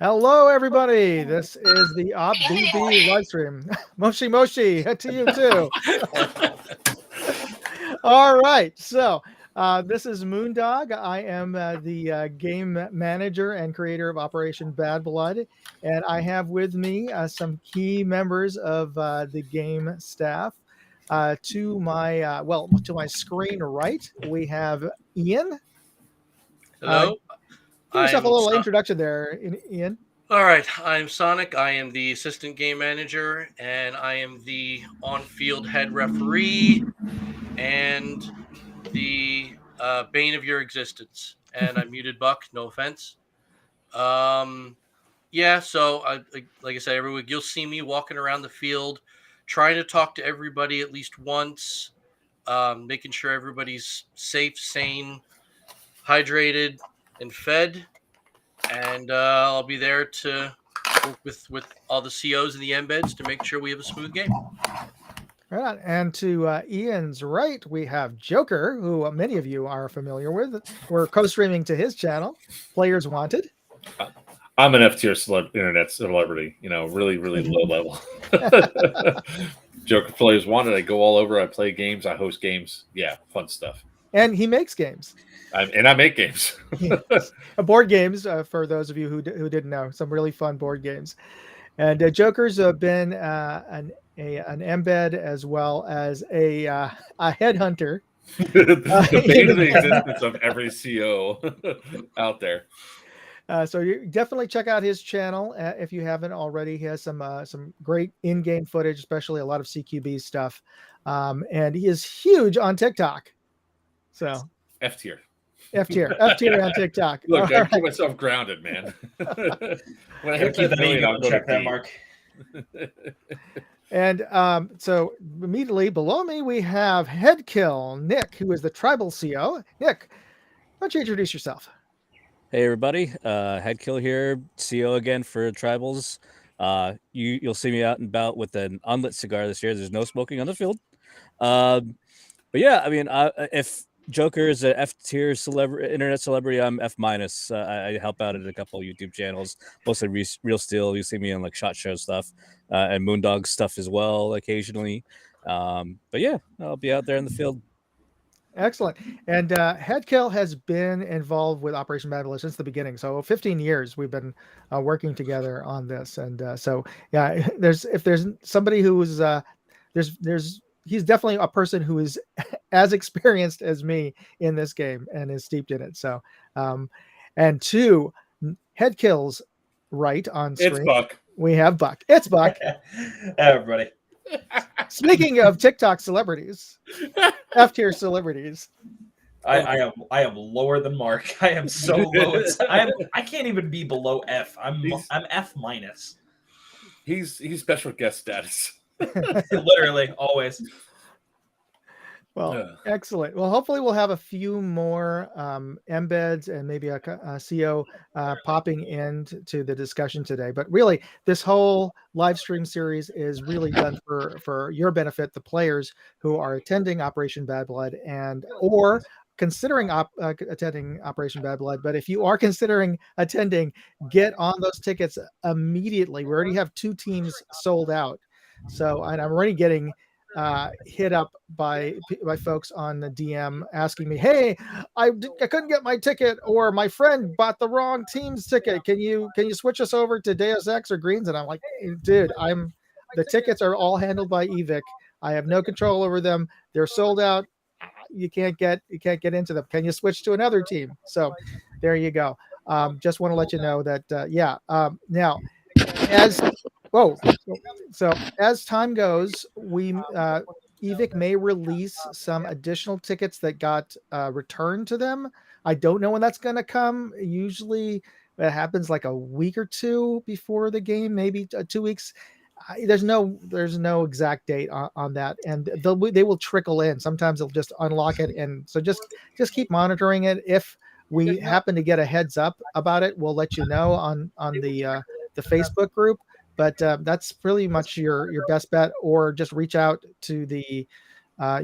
Hello, everybody. This is the OpBB live stream. Moshi Moshi, to you too. All right. So, this is Moondog. I am the game manager and creator of Operation Bad Blood. And I have with me some key members of the game staff. To my screen right, we have Ian. Uh, Hello, give yourself a I'm little so- introduction there, Ian. all right. I'm Sonic. I am the assistant game manager, and I am the on-field head referee and the bane of your existence. And I muted Buck. No offense. Um, yeah. So, like I said, every week you'll see me walking around the field, trying to talk to everybody at least once, making sure everybody's safe, sane, hydrated, and fed. And I'll be there to work with all the COs and the embeds to make sure we have a smooth game. Right on. And to Ian's right, we have Joker, who many of you are familiar with. We're co-streaming to his channel, Players Wanted. I'm an F tier internet celebrity, really, really low level. Joker Players Wanted. I go all over. I play games. I host games. Yeah, fun stuff. And he makes games. I make games. Board games, for those of you who didn't know, some really fun board games. And Joker's been an embed as well as a headhunter. The bane of the existence of every CO out there. So you definitely check out his channel if you haven't already. He has some great in-game footage, especially a lot of CQB stuff, and he is huge on TikTok. So F tier on TikTok. Look, I keep myself grounded, man. When I hit that million, I'll go check that mark. And so immediately below me, we have Headkill Nick, who is the tribal CO. Nick, why don't you introduce yourself? Hey everybody, Headkill here, CO again for Tribals. You'll see me out and about with an unlit cigar this year. There's no smoking on the field. But yeah, I mean, if Joker is an F tier internet celebrity, I'm F minus. I help out at a couple of YouTube channels, mostly Real Steel. You see me on like Shot Show stuff and Moondog stuff as well occasionally. But yeah, I'll be out there in the field. Excellent. And Headkill has been involved with Operation Bad Blood since the beginning. So 15 years we've been working together on this. And so yeah, if there's somebody who is he's definitely a person who is as experienced as me in this game and is steeped in it. So and to Headkill's right on screen, it's Buck. We have Buck. It's Buck. Everybody. Speaking of TikTok celebrities, F tier celebrities, I am lower than Mark. I am so low. I can't even be below F. I'm F minus. He's special guest status. Literally, always. Well, excellent. Well, hopefully we'll have a few more embeds and maybe a CO popping into the discussion today. But really, this whole live stream series is really done for your benefit, the players who are attending Operation Bad Blood or considering attending Operation Bad Blood. But if you are considering attending, get on those tickets immediately. We already have 2 teams sold out. So, and I'm already getting hit up by folks on the DM asking me, "Hey, I couldn't get my ticket, or my friend bought the wrong team's ticket. Can you switch us over to Deus Ex or Greens?" And I'm like, "Dude, the tickets are all handled by Evic. I have no control over them. They're sold out. You can't get into them. Can you switch to another team?" So there you go. Just want to let you know that now so as time goes, Evic may release some additional tickets that got returned to them. I don't know when that's going to come. Usually it happens like a week or 2 before the game, maybe 2 weeks. There's no exact date on that, and they will trickle in. Sometimes they'll just unlock it, and so just keep monitoring it. If we happen to get a heads up about it, we'll let you know on the Facebook group. But that's pretty much your best bet, or just reach out to the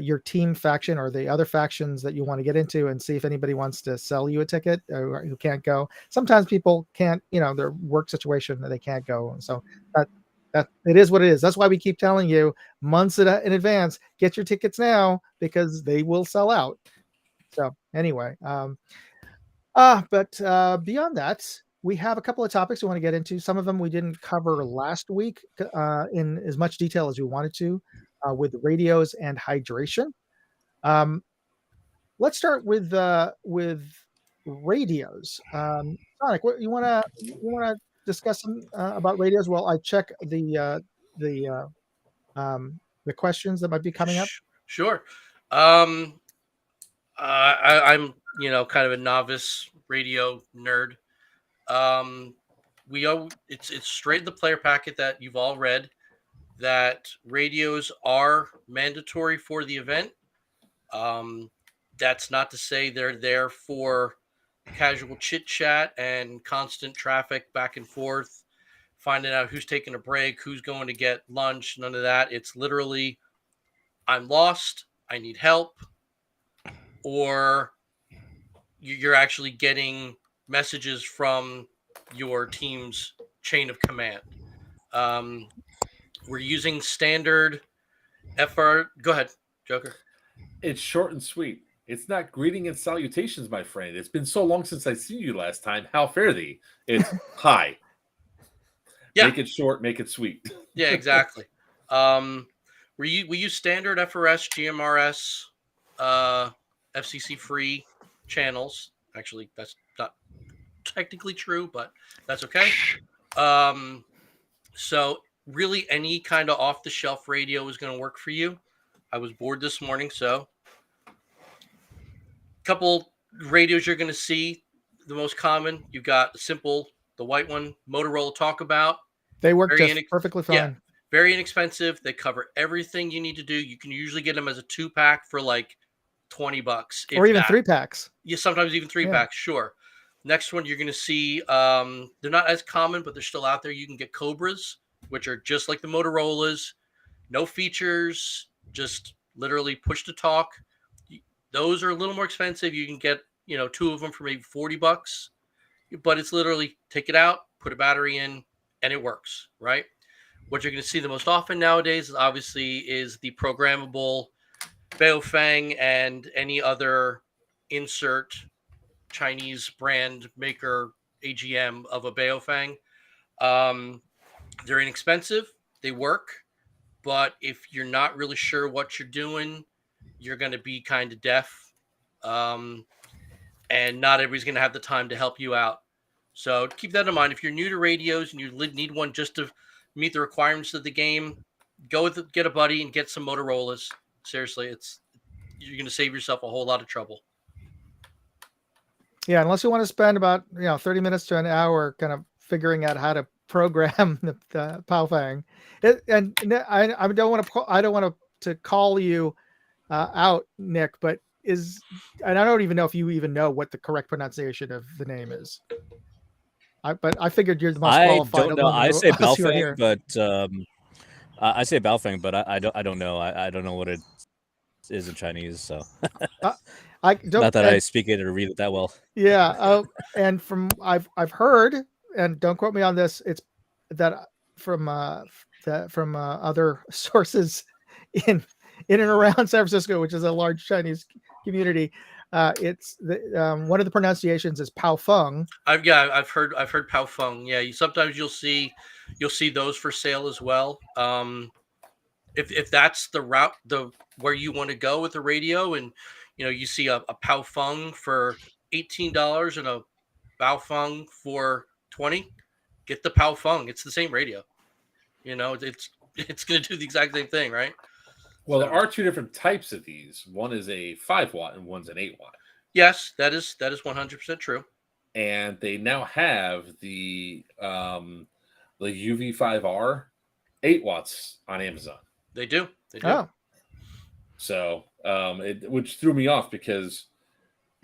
your team faction or the other factions that you want to get into and see if anybody wants to sell you a ticket who can't go. Sometimes people can't, their work situation that they can't go. So that it is what it is. That's why we keep telling you months in advance, get your tickets now because they will sell out. So anyway, but beyond that, we have a couple of topics we want to get into. Some of them we didn't cover last week in as much detail as we wanted to with radios and hydration. Let's start with radios. Sonic, what you want to discuss some about radios? Well, I check the questions that might be coming up. Sure. I'm kind of a novice radio nerd. It's straight in the player packet that you've all read that radios are mandatory for the event. That's not to say they're there for casual chit chat and constant traffic back and forth, finding out who's taking a break, who's going to get lunch, none of that. It's literally, I'm lost, I need help, or you're actually getting messages from your team's chain of command. We're using standard FR. Go ahead, Joker. It's short and sweet. It's not greeting and salutations, my friend. It's been so long since I've seen you last time. How fare thee? It's hi. Yeah. Make it short, make it sweet. Yeah, exactly. We use standard FRS, GMRS, FCC free channels. Actually, that's not technically true, but that's okay. So really any kind of off the shelf radio is going to work for you. I was bored this morning, so couple radios you're going to see. The most common, you've got the white one, Motorola Talkabout. They work just perfectly fine. Yeah, very inexpensive. They cover everything you need to do. You can usually get them as a 2-pack for like $20, or even 3-packs. Yeah, sometimes even 3-packs. Sure. Next one you're going to see. They're not as common, but they're still out there. You can get Cobras, which are just like the Motorola's, no features, just literally push to talk. Those are a little more expensive. You can get, 2 of them for maybe $40, but it's literally take it out, put a battery in, and it works, right? What you're going to see the most often nowadays, obviously, is the programmable Baofeng and any other insert Chinese brand maker AGM of a Baofeng. They're inexpensive. They work. But if you're not really sure what you're doing, you're going to be kind of deaf. And not everybody's going to have the time to help you out. So keep that in mind. If you're new to radios and you need one just to meet the requirements of the game, get a buddy and get some Motorola's. Seriously, you're going to save yourself a whole lot of trouble. Yeah, unless you want to spend about 30 minutes to an hour kind of figuring out how to program the Baofeng. And I don't want to call you out, Nick, but and I don't even know if you even know what the correct pronunciation of the name is. But I figured you're the most qualified. I don't know. I say Baofeng, but I say Baofeng, but I don't know. I don't know what it is in Chinese. So I don't. Not that I speak it or read it that well. Yeah. And from I've heard, and don't quote me on this, it's that from other sources in and around San Francisco, which is a large Chinese community. It's one of the pronunciations is Baofeng. I've heard Baofeng. Yeah, sometimes you'll see those for sale as well. If that's the route where you want to go with the radio, and you see a Baofeng for $18 and a Baofeng for $20, get the Baofeng. It's the same radio. It's going to do the exact same thing, right? Well, there are 2 different types of these. One is a 5-watt and one's an 8-watt. Yes, that is 100% true. And they now have the UV5R 8 watts on Amazon. They do. Oh. So, which threw me off because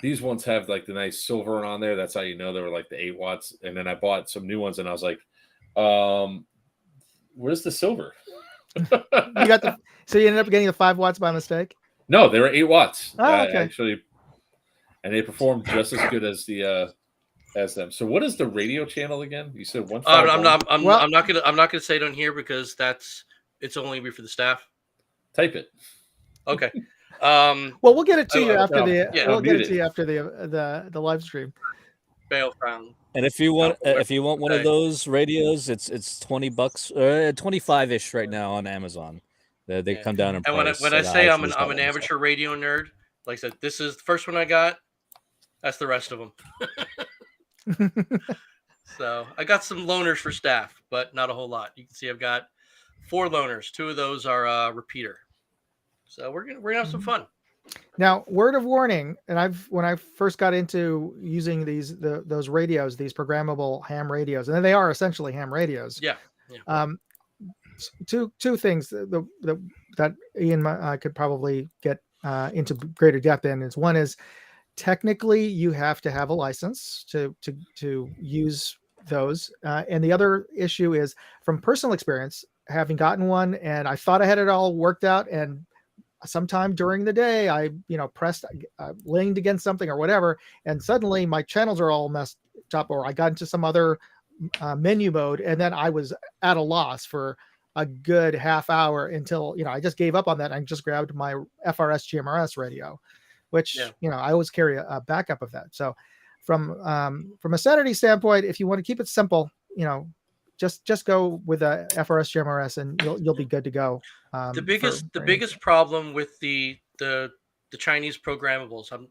these ones have like the nice silver on there. That's how you know they were like the 8 watts. And then I bought some new ones and I was like, where's the silver? You got the so you ended up getting the 5 watts by mistake. No, they were 8 watts. Oh, okay. Actually, and they performed just as good as the as them. So, what is the radio channel again? You said 151. I'm not gonna say it on here because it's only be for the staff. Type it. Okay. Well, we'll get it to you after I'll we'll get mute it to you after the live stream. Bail found. And if you want one of those radios, it's $20, 25-ish right now on Amazon. They come down in And price. when I say I'm an amateur radio nerd, like I said, this is the first one I got. That's the rest of them. So I got some loaners for staff, but not a whole lot. You can see I've got 4 loaners. 2 of those are repeater. So we're gonna have some fun. Now, word of warning, and when I first got into using those radios, these programmable ham radios, and they are essentially ham radios. Yeah. Two things that Ian could probably get into greater depth in is one is technically you have to have a license to use those, and the other issue is from personal experience, having gotten one, and I thought I had it all worked out, and sometime during the day I pressed leaned against something or whatever, and suddenly my channels are all messed up, or I got into some other menu mode, and then I was at a loss for a good half hour until I just gave up on that and just grabbed my FRS GMRS radio, which I always carry a backup of that. So from a Saturday standpoint, if you want to keep it simple, just go with a FRS GMRS and you'll be good to go. The biggest problem with the Chinese programmables,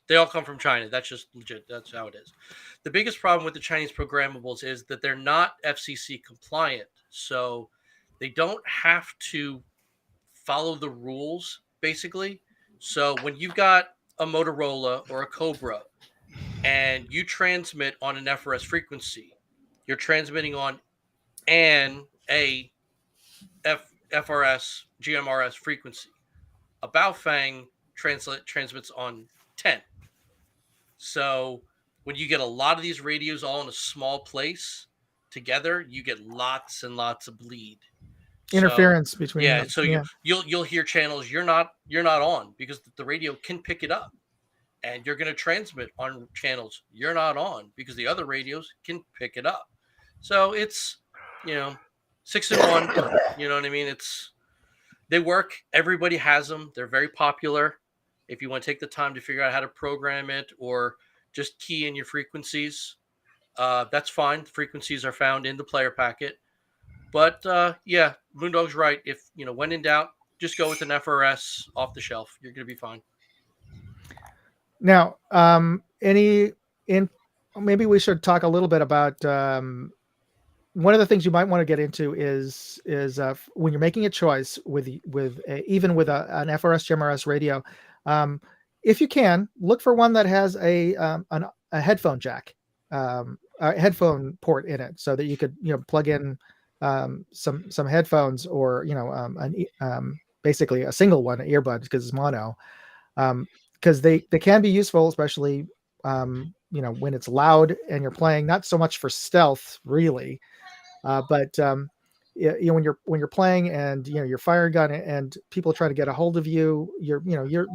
they all come from China. That's just legit. That's how it is. The biggest problem with the Chinese programmables is that they're not FCC compliant, so they don't have to follow the rules basically. So when you've got a Motorola or a Cobra and you transmit on an FRS frequency, you're transmitting on a FRS GMRS frequency. A Baofeng transmits on 10. So when you get a lot of these radios all in a small place together, you get lots and lots of bleed. Interference between them. So you'll hear channels you're not on because the radio can pick it up, and you're going to transmit on channels you're not on because the other radios can pick it up. So it's 6 in 1. You know what I mean? They work. Everybody has them. They're very popular. If you want to take the time to figure out how to program it or just key in your frequencies, that's fine. The frequencies are found in the player packet. But Moondog's right. If when in doubt, just go with an FRS off the shelf. You're going to be fine. Now, maybe we should talk a little bit about one of the things you might want to get into is when you're making a choice even with an FRS GMRS radio, if you can look for one that has a headphone jack, a headphone port in it, so that you could plug in some headphones, or basically a single one, an earbud, because it's mono, because they can be useful, especially when it's loud and you're playing, not so much for stealth really, but when you're playing and you're firing gun and people try to get a hold of you, you're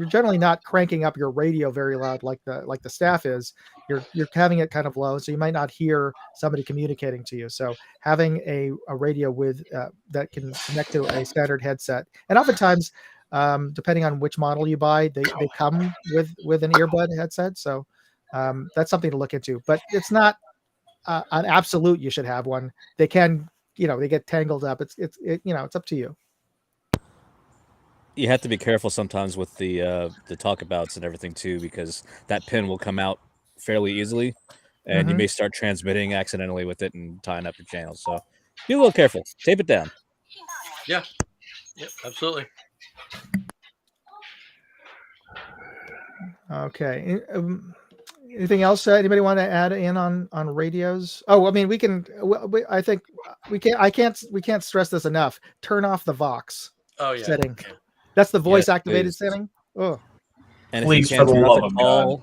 generally not cranking up your radio very loud like the staff is. You're having it kind of low, so you might not hear somebody communicating to you. So having a radio with that can connect to a standard headset, and oftentimes depending on which model you buy, they come with an earbud headset. So that's something to look into, but it's not an absolute you should have one. They can, they get tangled up. It's up to you. You have to be careful sometimes with the talkabouts and everything too, because that pin will come out fairly easily, and you may start transmitting accidentally with it and tying up your channels. So be a little careful. Tape it down. Yeah. Yep. Absolutely. Okay. Anything else? Anybody want to add in on radios? Oh, I mean, we can. I think we can't. We can't stress this enough. Turn off the Vox setting. Yeah. That's the voice activated setting. Oh, and please, if you for the love of God.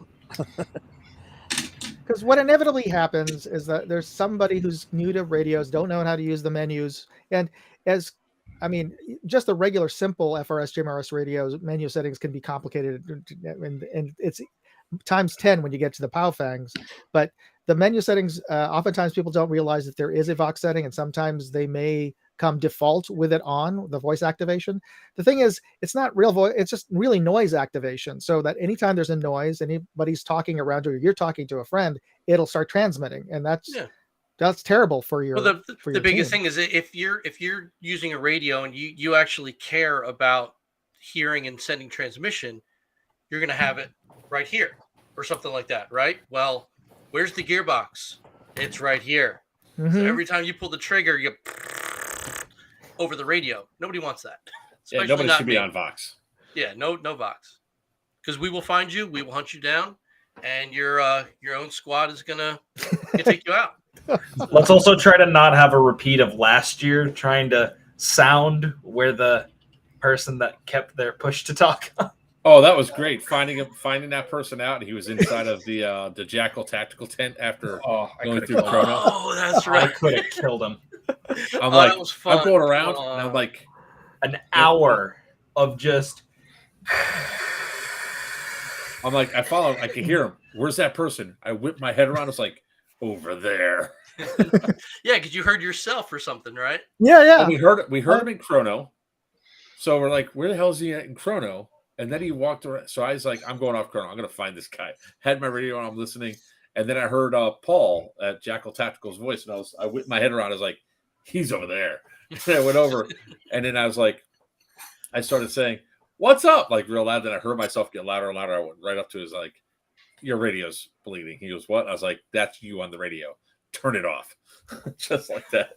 Because what inevitably happens is that there's somebody who's new to radios, don't know how to use the menus, and as I mean, just the regular simple FRS, JMRS radios menu settings can be complicated, and it's times 10 when you get to the POW fangs. But the menu settings, oftentimes people don't realize that there is a Vox setting, and sometimes they may come default with it on the voice activation. The thing is, it's not real voice, it's just really noise activation. So that anytime there's a noise, anybody's talking around you, or you're talking to a friend, it'll start transmitting. And that's terrible for your the biggest thing is if you're using a radio and you actually care about hearing and sending transmission, you're going to have it right here or something like that, right? Well, where's the gearbox? It's right here. So every time you pull the trigger, you over the radio. Nobody wants that. Yeah, nobody should be on Vox. Yeah, no Vox, because we will find you, we will hunt you down, and your own squad is gonna take you out. Let's also try to not have a repeat of last year trying to sound where the person that kept their push to talk. Oh, that was great. Finding that person out. He was inside of the Jackal tactical tent after going through Chrono. Oh, that's right. I could have killed him. I'm like, that was fun. I'm going around, and I'm like, an hour of just. I'm like, I followed. I can hear him. Where's that person? I whipped my head around. It's like, over there. Yeah, because you heard yourself or something, right? Yeah. And we heard him in Chrono. So we're like, where the hell is he at in Chrono? And then he walked around. So I was like, I'm going off Chrono. I'm going to find this guy. Had my radio on. I'm listening. And then I heard Paul at Jackal Tactical's voice. And I whipped my head around. I was like, he's over there. And I went over. And then I was like, I started saying, what's up? Like real loud. Then I heard myself get louder and louder. I went right up to his like, your radio's bleeding. He goes, what? I was like, that's you on the radio. Turn it off. Just like that.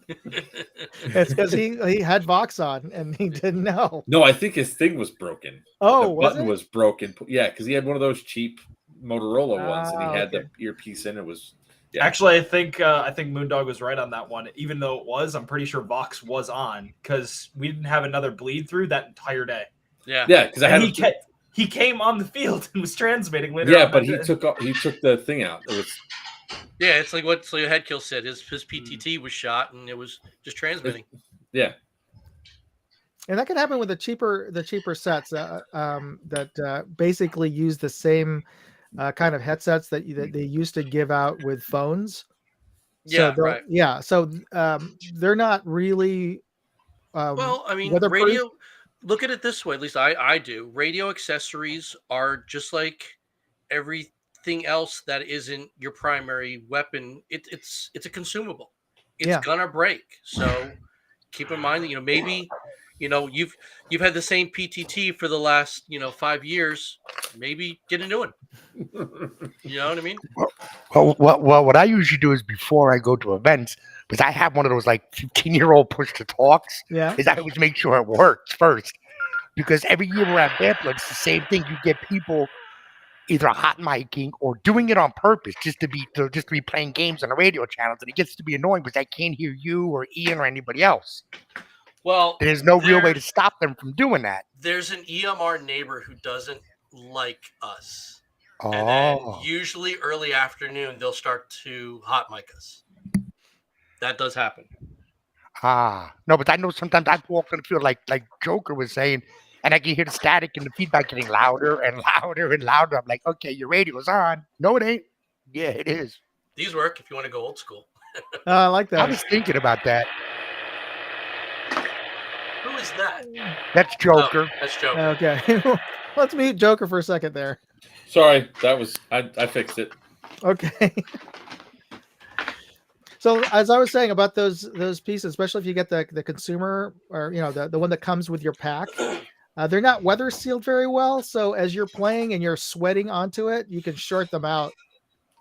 It's because he had Vox on and he didn't know. No, I think his thing was broken. Oh, the button was broken. Yeah, because he had one of those cheap Motorola ones, and he had the earpiece in. It was Actually, I think Moondog was right on that one. Even though it was, I'm pretty sure Vox was on because we didn't have another bleed through that entire day. Yeah, because I had he came on the field and was transmitting later. Yeah, but he took the thing out. It was. Yeah, it's like what Headkill said. His PTT was shot, and it was just transmitting. Yeah, and that can happen with the cheaper sets that basically use the same kind of headsets that they used to give out with phones. Yeah, so right. Yeah, so they're not really. Well, I mean, weatherproof. radio. Look at it this way. At least I do. Radio accessories are just like everything else that isn't your primary weapon. It's a consumable. It's gonna break. So keep in mind that maybe you've had the same PTT for the last 5 years. Maybe get a new one. You know what I mean? Well, what I usually do is before I go to events, because I have one of those like 15-year-old push to talks. Yeah. Is I always make sure it works first, because every year we're at Bad Blood, it's the same thing. You get people either hot micing or doing it on purpose just to be playing games on the radio channels, and it gets to be annoying because I can't hear you or Ian or anybody else. Well, there's no real way to stop them from doing that. There's an EMR neighbor who doesn't like us. Oh. And then usually early afternoon, they'll start to hot mic us. That does happen. No, but I know sometimes I've walked on the field like Joker was saying, and I can hear the static and the feedback getting louder and louder and louder. I'm like, okay, your radio's on. No, it ain't. Yeah, it is. These work if you want to go old school. I like that. I was thinking about that. Who is that? That's Joker. Oh, that's Joker. Okay. Let's mute Joker for a second there. Sorry, that was I fixed it. Okay. So as I was saying about those pieces, especially if you get the consumer or the one that comes with your pack, they're not weather sealed very well. So as you're playing and you're sweating onto it, you can short them out.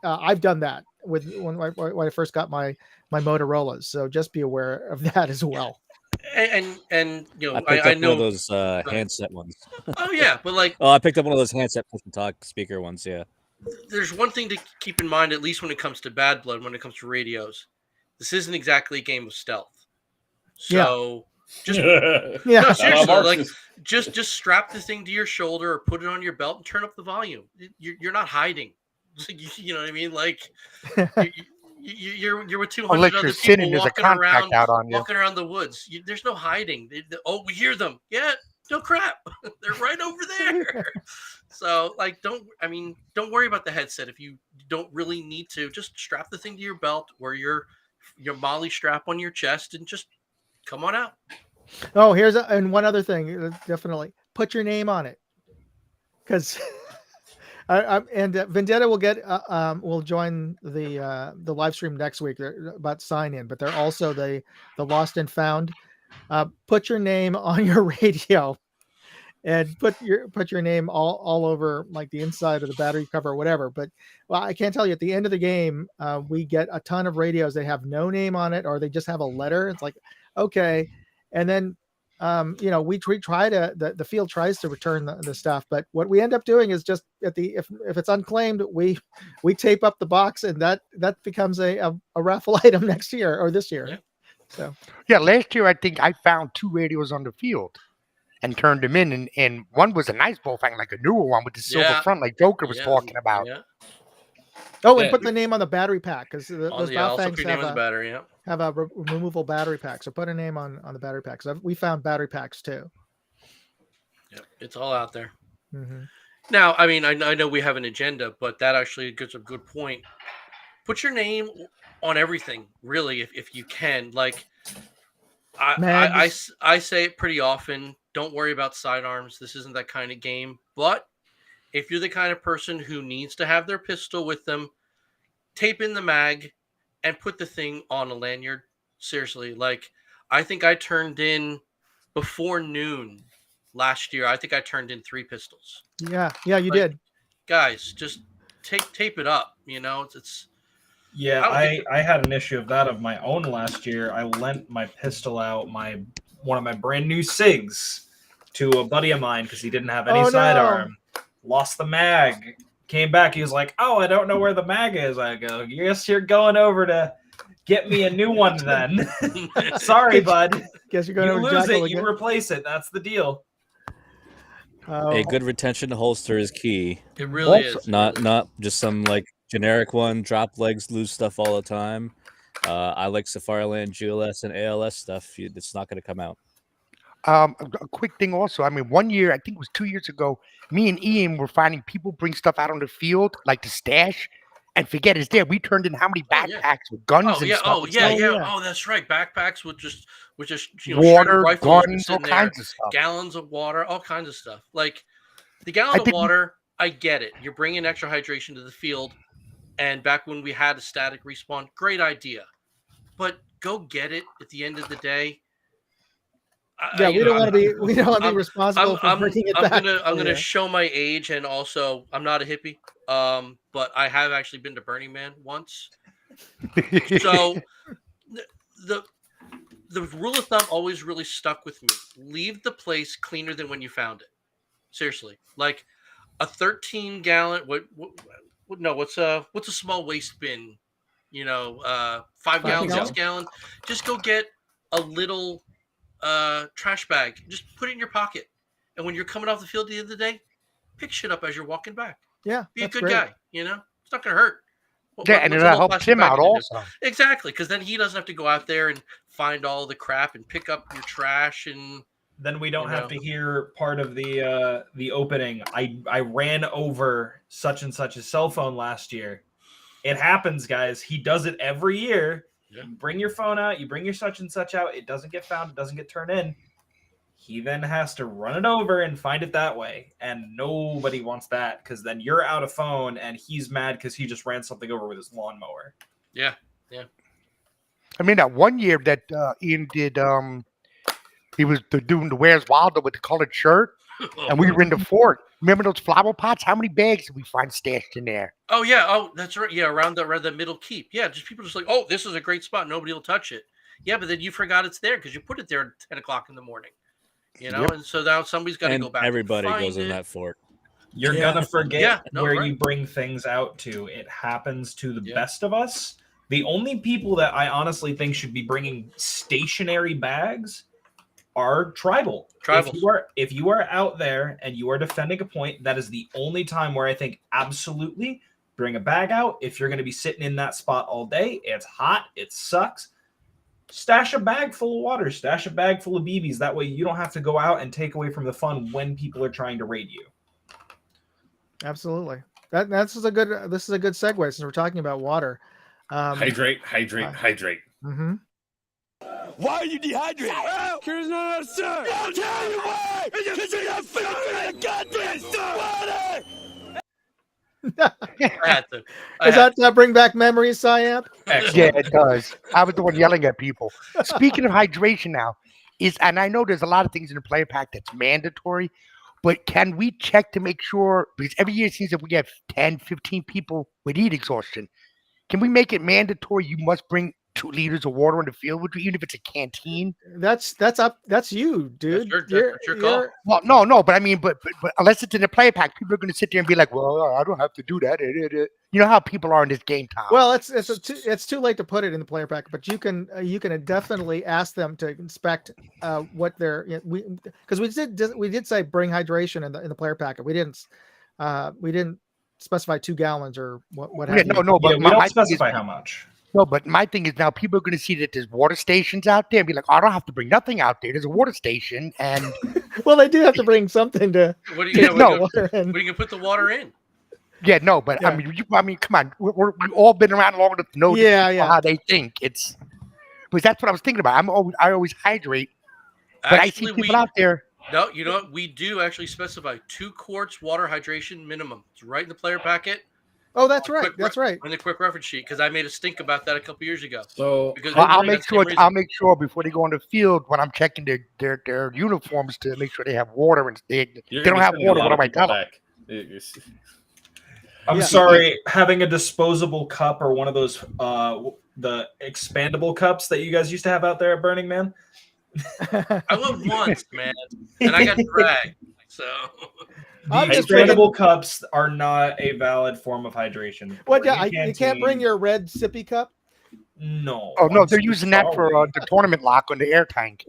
I've done that when I first got my Motorola's. So just be aware of that as well. And I know one of those handset ones. Oh yeah, but I picked up one of those handset push and talk speaker ones. Yeah. There's one thing to keep in mind, at least when it comes to Bad Blood, when it comes to radios. This isn't exactly a game of stealth. So just no, seriously, just strap the thing to your shoulder or put it on your belt and turn up the volume. You're not hiding. You know what I mean? You're with 200 Unless other you're sitting, people there's a contract out on you. walking around the woods. There's no hiding. Oh, we hear them. Yeah, no crap. They're right over there. So don't worry about the headset if you don't really need to. Just strap the thing to your belt or your Molly strap on your chest and just come on out. Oh, and one other thing, definitely put your name on it, because Vendetta will join the live stream next week. They're about sign in, but they're also the lost and found. Put your name on your radio, and put your name all over, like the inside of the battery cover or whatever. But I can't tell you, at the end of the game, we get a ton of radios that have no name on it, or they just have a letter. It's like, okay. And then we try to, the field tries to return the stuff, but what we end up doing is just if it's unclaimed, we tape up the box, and that becomes a raffle item next year or this year. Yeah. So Yeah, last year I think I found 2 radios on the field and turned them in, and one was a nice bullfang, like a newer one with the silver front, like Joker was talking about. Yeah. Oh, and put the name on the battery pack, because those also put Baofangs your name on the battery. Yeah. have a removable battery pack. So put a name on the battery packs. We found battery packs too. Yep, it's all out there. Mm-hmm. Now, I mean, I know we have an agenda, but that actually gets a good point. Put your name on everything, really, if you can. Like, I say it pretty often. Don't worry about sidearms. This isn't that kind of game. But if you're the kind of person who needs to have their pistol with them, tape in the mag and put the thing on a lanyard. Seriously, like, I think I turned in before noon last year. I think I turned in 3 pistols. Yeah, you did. Guys, just tape it up. It's Yeah, I had an issue of that of my own last year. I lent my pistol out, one of my brand new SIGs, to a buddy of mine because he didn't have any sidearm. Lost the mag. Came back. He was like, "Oh, I don't know where the mag is." I go, "Yes, you're going over to get me a new one then." Sorry, bud. Guess you're going you over lose Jackal it, again. you replace it. That's the deal. A good retention holster is key. It really is. Not just some like generic one, drop legs, lose stuff all the time. I like Safariland, GLS, and ALS stuff. It's not going to come out. A quick thing also. I mean, one year, I think it was 2 years ago, me and Ian were finding people bring stuff out on the field, like the stash, and forget it's there. We turned in how many backpacks with guns and stuff. Oh, that's right. Backpacks with just water, rifles guns, all there, kinds of stuff. gallons of water, all kinds of stuff. Like the gallon of water, I get it. You're bringing extra hydration to the field, and back when we had a static respawn, great idea. But go get it at the end of the day. We don't want to be responsible for bringing it back. I'm gonna show my age, and also I'm not a hippie. But I have actually been to Burning Man once. So the rule of thumb always really stuck with me. Leave the place cleaner than when you found it. Seriously, like a 13-gallon. What's a small waste bin? 5 gallons, 6 gallon. Just go get a little trash bag. Just put it in your pocket, and when you're coming off the field at the end of the day, pick shit up as you're walking back. Yeah, be a good guy. It's not gonna hurt. And it'll help him out also. Exactly, because then he doesn't have to go out there and find all the crap and pick up your trash, and then we don't have to hear part of the opening. I ran over such and such a cell phone last year. It happens, guys. He does it every year. Yeah. You bring your phone out, you bring your such and such out, it doesn't get found, it doesn't get turned in. He then has to run it over and find it that way. And nobody wants that, because then you're out of phone and he's mad because he just ran something over with his lawnmower. Yeah. I mean, that one year that Ian did, he was doing the Where's Wilder with the colored shirt, and we were in the fort. Remember those flower pots? How many bags did we find stashed in there? Oh, yeah. Oh, that's right. Yeah, around the middle keep. Yeah, just people just like, oh, this is a great spot. Nobody will touch it. Yeah, but then you forgot it's there because you put it there at 10 o'clock in the morning. And so now somebody's got to go back. Everybody goes in that fort. You're going to forget where you bring things out to. It happens to the best of us. The only people that I honestly think should be bringing stationary bags are tribal. If you are out there and you are defending a point, that is the only time where I think absolutely bring a bag out. If you're going to be sitting in that spot all day, it's hot, it sucks. Stash a bag full of water, stash a bag full of BBs. That way you don't have to go out and take away from the fun when people are trying to raid you. Absolutely. This is a good segue since we're talking about water. Hydrate. Mm-hmm. Why are you dehydrated? Because not sir. I'll tell you why. Because you're not finishing the goddamn water. I had to. Does that bring back memories, Siamp? Yeah, it does. I was the one yelling at people. Speaking of hydration now, and I know there's a lot of things in the player pack that's mandatory, but can we check to make sure, because every year it seems that we have 10, 15 people with heat exhaustion. Can we make it mandatory you must bring 2 liters of water on the field with you, even if it's a canteen? That's you, dude. That's your call. Well, no, but I mean, but unless it's in the player pack, people are going to sit there and be like, well, I don't have to do that. You know how people are in this game, Tom. Well, it's too late to put it in the player pack, but you can definitely ask them to inspect what they're because we did say bring hydration in the player packet. We didn't specify 2 gallons or what have you. No, but we don't specify how much. No, but my thing is now people are going to see that there's water stations out there and be like, I don't have to bring nothing out there. There's a water station, and well, they do have to bring something to. What are you water in. What are you gonna put the water in? Yeah, no, but Yeah. I mean, come on, we've all been around long enough to know how they think. It's, because that's what I was thinking about. I always hydrate, but I see people out there. No, you know what? We do actually specify 2 quarts water hydration minimum. It's right in the player packet. Oh, that's right. That's right. On the quick reference sheet, because I made a stink about that a couple years ago. So I'll make sure before they go on the field when I'm checking their uniforms to make sure they have water, and they don't have water. What am I telling? I'm sorry, having a disposable cup or one of those the expandable cups that you guys used to have out there at Burning Man. I went once, man, and I got dragged. So the expandable cups are not a valid form of hydration. What? Yeah, you can't bring your red sippy cup. No. Oh no, they're using that for the tournament lock on the air tank.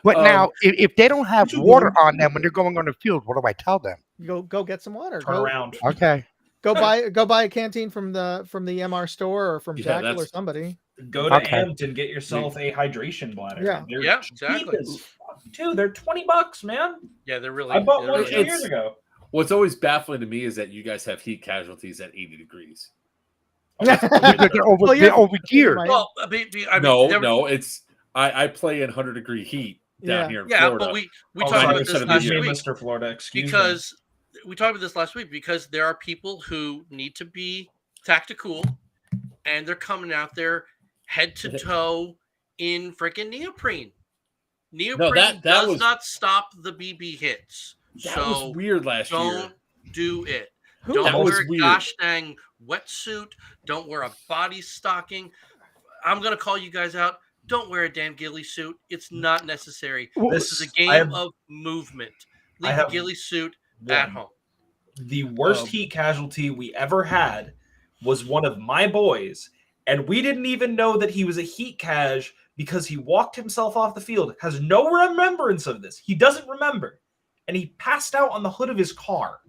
But now, if they don't have water on them when they're going on the field, what do I tell them? Go get some water. Turn around. Okay. Go buy a canteen from the MR store or from Jackal or somebody. Go to Amped and get yourself a hydration bladder. Yeah. They're exactly. Dude, they're $20, man. Yeah, they're really. I bought one 2 years ago. What's always baffling to me is that you guys have heat casualties at 80 degrees. They're over geared. Well, I mean, no, it's I play in 100-degree heat down here in Florida. But we talked about this last week, Mr. Florida. Excuse me. We talked about this last week because there are people who need to be tactical, and they're coming out there head to toe in freaking neoprene. Neoprene does not stop the BB hits. That was weird last year. Don't do it. Don't wear a gosh dang wetsuit. Don't wear a body stocking. I'm going to call you guys out. Don't wear a damn ghillie suit. It's not necessary. This is a game of movement. Leave the ghillie suit at home. The worst heat casualty we ever had was one of my boys, and we didn't even know that he was a heat cash because he walked himself off the field, has no remembrance of this. He doesn't remember. And he passed out on the hood of his car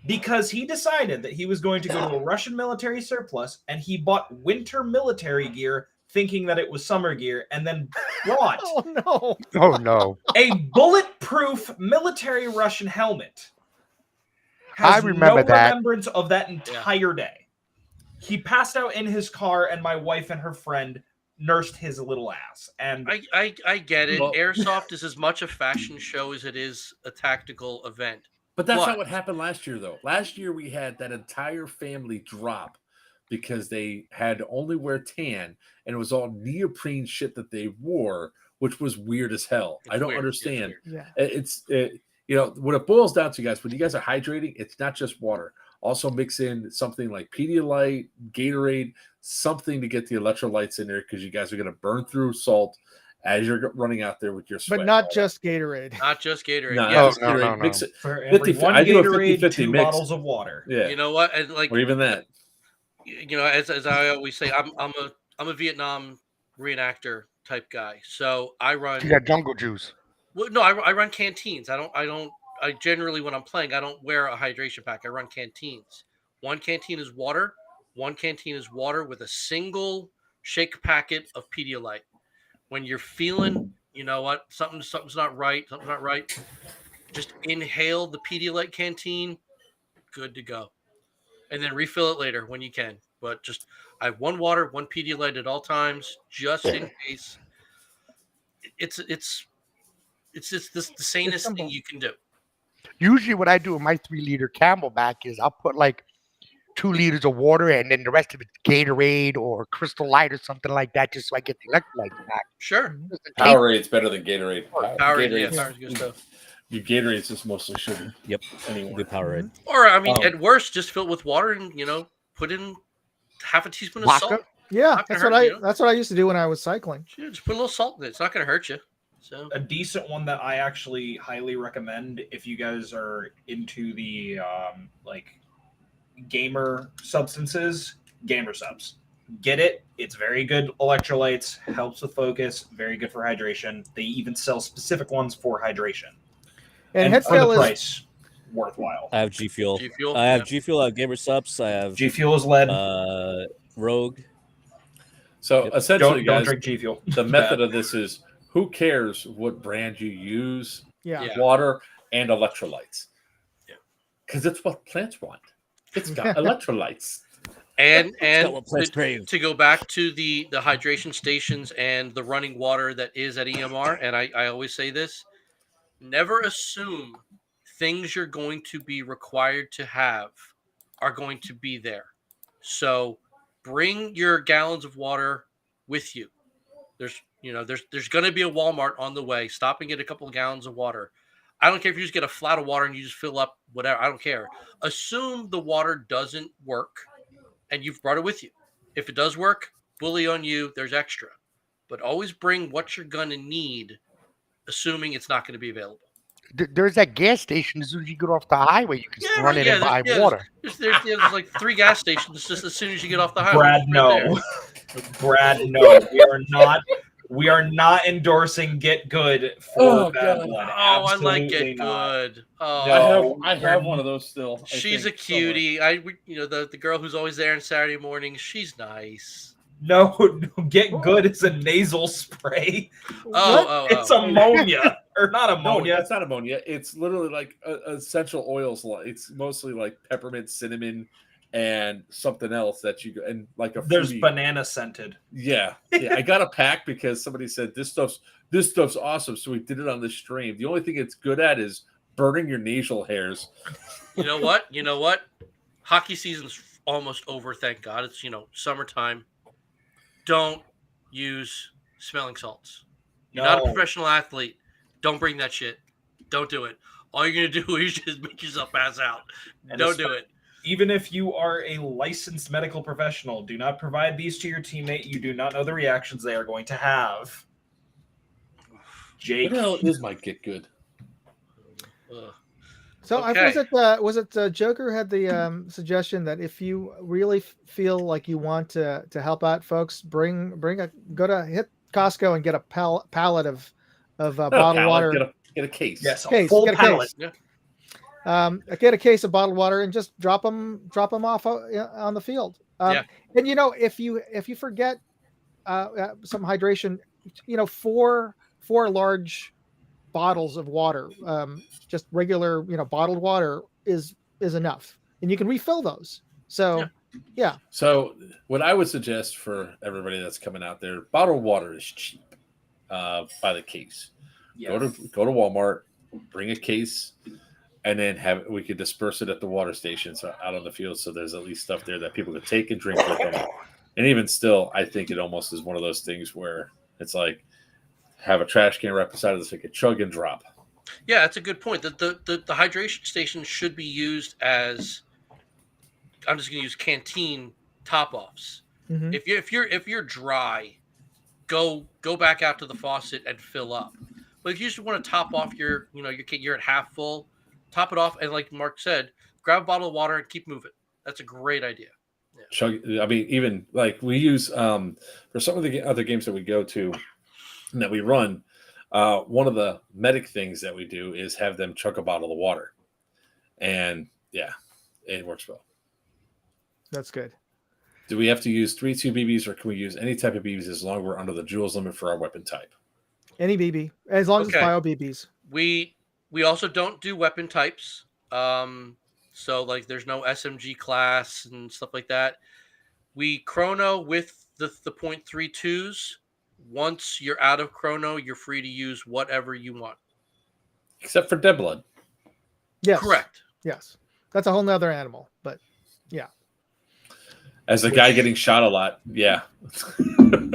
because he decided that he was going to go to a Russian military surplus, and he bought winter military gear thinking that it was summer gear, and then brought a bulletproof military Russian helmet. I remember that. Remembrance of that entire day. He passed out in his car, and my wife and her friend nursed his little ass. And I get it. Well, airsoft is as much a fashion show as it is a tactical event. But that's not what happened last year, though. Last year we had that entire family drop because they had to only wear tan, and it was all neoprene shit that they wore, which was weird as hell. I don't understand. It's you know, what it boils down to, guys, when you guys are hydrating, it's not just water. Also mix in something like Pedialyte, Gatorade, something to get the electrolytes in there because you guys are going to burn through salt as you're running out there with your sweat. But not just Gatorade. Not just Gatorade. No. Mix it. For every 1 Gatorade, 2 bottles of water. Yeah. You know what? And like, or even that. You know, as I always say, I'm a Vietnam reenactor type guy. So I run. You got jungle juice. Well, no, I run canteens. I don't I generally, when I'm playing, I don't wear a hydration pack. I run canteens. One canteen is water. One canteen is water with a single shake packet of Pedialyte. When you're feeling, you know what, something's not right, just inhale the Pedialyte canteen, good to go. And then refill it later when you can. But just, I have one water, one Pedialyte at all times, just in case. It's just the sanest thing simple. you can do. Usually, what I do with my 3-liter Camelback is I'll put like 2 liters of water and then the rest of it's Gatorade or Crystal Light or something like that, just so I get the electrolytes back. Sure. Just in case- Powerade better than Gatorade. Powerade, Gatorade's- yeah, Poweраde's good stuff. Your Gatorade's just mostly sugar. Yep. Anyway. Good Powerade. Or I mean, Oh. at worst, just fill it with water and put in half a teaspoon of Vodka? salt. Yeah, Not gonna that's what hurt you. that's what I used to do when I was cycling. Yeah, just put a little salt in it. It's not going to hurt you. So A decent one that I actually highly recommend if you guys are into the like gamer substances, gamer subs. Get it. It's very good electrolytes, helps with focus, very good for hydration. They even sell specific ones for hydration. And for the Headscale is price, worthwhile. I have G Fuel. G Fuel. I have G Fuel. I have Gamer Subs. I have G Fuel is lead. Rogue. So Yep. essentially, Don't guys, drink G Fuel. the method of this is who cares what brand you use, yeah. Yeah. water and electrolytes. Yeah. Because it's what plants want. It's got electrolytes. and got what plants to, crave. to go back to the hydration stations and the running water that is at EMR, and I always say this: never assume things you're going to be required to have are going to be there. So bring your gallons of water with you. There's going to be a Walmart on the way. Stop and get a couple of gallons of water. I don't care if you just get a flat of water and you just fill up whatever. I don't care. Assume the water doesn't work and you've brought it with you. If it does work, bully on you. There's extra. But always bring what you're going to need, assuming it's not going to be available. There's that gas station as soon as you get off the highway. You can just run in and buy water. There's like 3 gas stations just as soon as you get off the highway. Brad, Right no. there. Brad, no. We are not endorsing Get Good for Bad Blood. Oh, I like Absolutely it not. good. Oh, No. I have one of those still. I she's a think, somewhere. cutie. The girl who's always there on Saturday mornings. She's nice. No, Get Good is a nasal spray. It's It's ammonia. Or not No, ammonia. it's not ammonia. It's literally like essential oils. It's mostly like peppermint, cinnamon, and something else that you and like a There's fruity- banana scented. Yeah. I got a pack because somebody said this stuff's awesome, so we did it on the stream. The only thing it's good at is burning your nasal hairs. You know what? Hockey season's almost over. Thank God. It's summertime. Don't use smelling salts. You're not a No. professional athlete. Don't bring that shit. Don't do it. All you're gonna do is just make yourself pass out. And Don't do it. Even if you are a licensed medical professional, do not provide these to your teammate. You do not know the reactions they are going to have. Jake. What the hell is my Get Good? Ugh. So Okay. was it Joker had the suggestion that if you really feel like you want to help out folks, go to hit Costco and get a pallet of bottled water. Get a case. Yes, a Case, full get a pallet. case. Get a case of bottled water and just drop them off on the field. Yeah. And if you forget some hydration, 4 large bottles of water, just regular bottled water is enough, and you can refill those. So yeah. So what I would suggest for everybody that's coming out there, bottled water is cheap by the case. Yeah. Go to Walmart, bring a case, and then we could disperse it at the water stations out on the field. So there's at least stuff there that people could take and drink with them. And even still, I think it almost is one of those things where it's like have a trash can right beside it so you can chug and drop. Yeah, that's a good point. The hydration station should be used as, I'm just going to use canteen top offs. Mhm. If you're dry, go back out to the faucet and fill up. But if you just want to top off you're at half full, top it off, and like Mark said, grab a bottle of water and keep moving. That's a great idea. Chug. I mean, even like we use for some of the other games that we go to and that we run, One of the medic things that we do is have them chug a bottle of water. And yeah, it works well. That's good. Do we have to use 3.2 BBs or can we use any type of BBs as long as we're under the joules limit for our weapon type? Any BB, as long as it's Okay. bio BBs. We also don't do weapon types. So like there's no SMG class and stuff like that. We chrono with the .32s. Once you're out of chrono, you're free to use whatever you want. Except for dead blood. Yes. Correct. Yes. That's a whole nother animal, but yeah. As a guy getting shot a lot, yeah.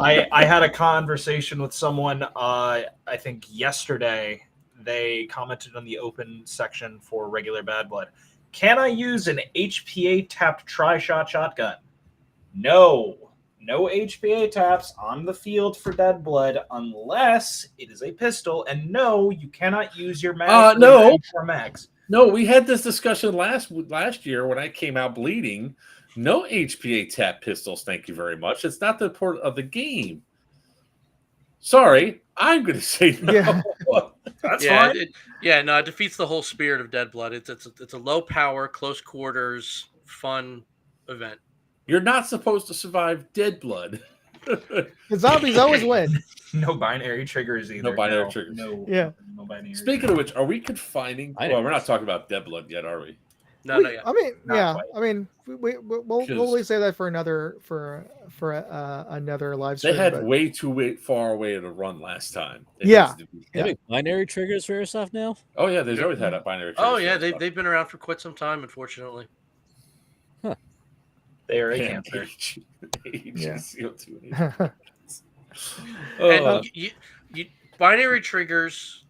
I had a conversation with someone, I think yesterday. They commented on the open section for regular bad blood. Can I use an HPA tapped tri-shot shotgun? No HPA taps on the field for dead blood unless it is a pistol. And no, you cannot use your mag. No. For mags. No, we had this discussion last year when I came out bleeding. No HPA tap pistols, thank you very much. It's not the part of the game. Sorry, I'm going to say no. Yeah. That's fine. It defeats the whole spirit of Dead Blood. It's a low power, close quarters, fun event. You're not supposed to survive Dead Blood. The zombies always win. No binary triggers either. No binary triggers. No binary. Speaking of which, are we confining? Well, we're not talking about Dead Blood yet, are we? No, not yet. I mean, Not yeah. quite. I mean, we'll always say that for another live stream. They had but- way too far away to run last time. It Yeah. needs to be- They make binary triggers for airsoft now. Oh yeah, they've always had a binary. Oh triggers yeah, for stuff. they've been around for quite some time, unfortunately. They are a Yeah, cancer. Yeah. CO2. And binary triggers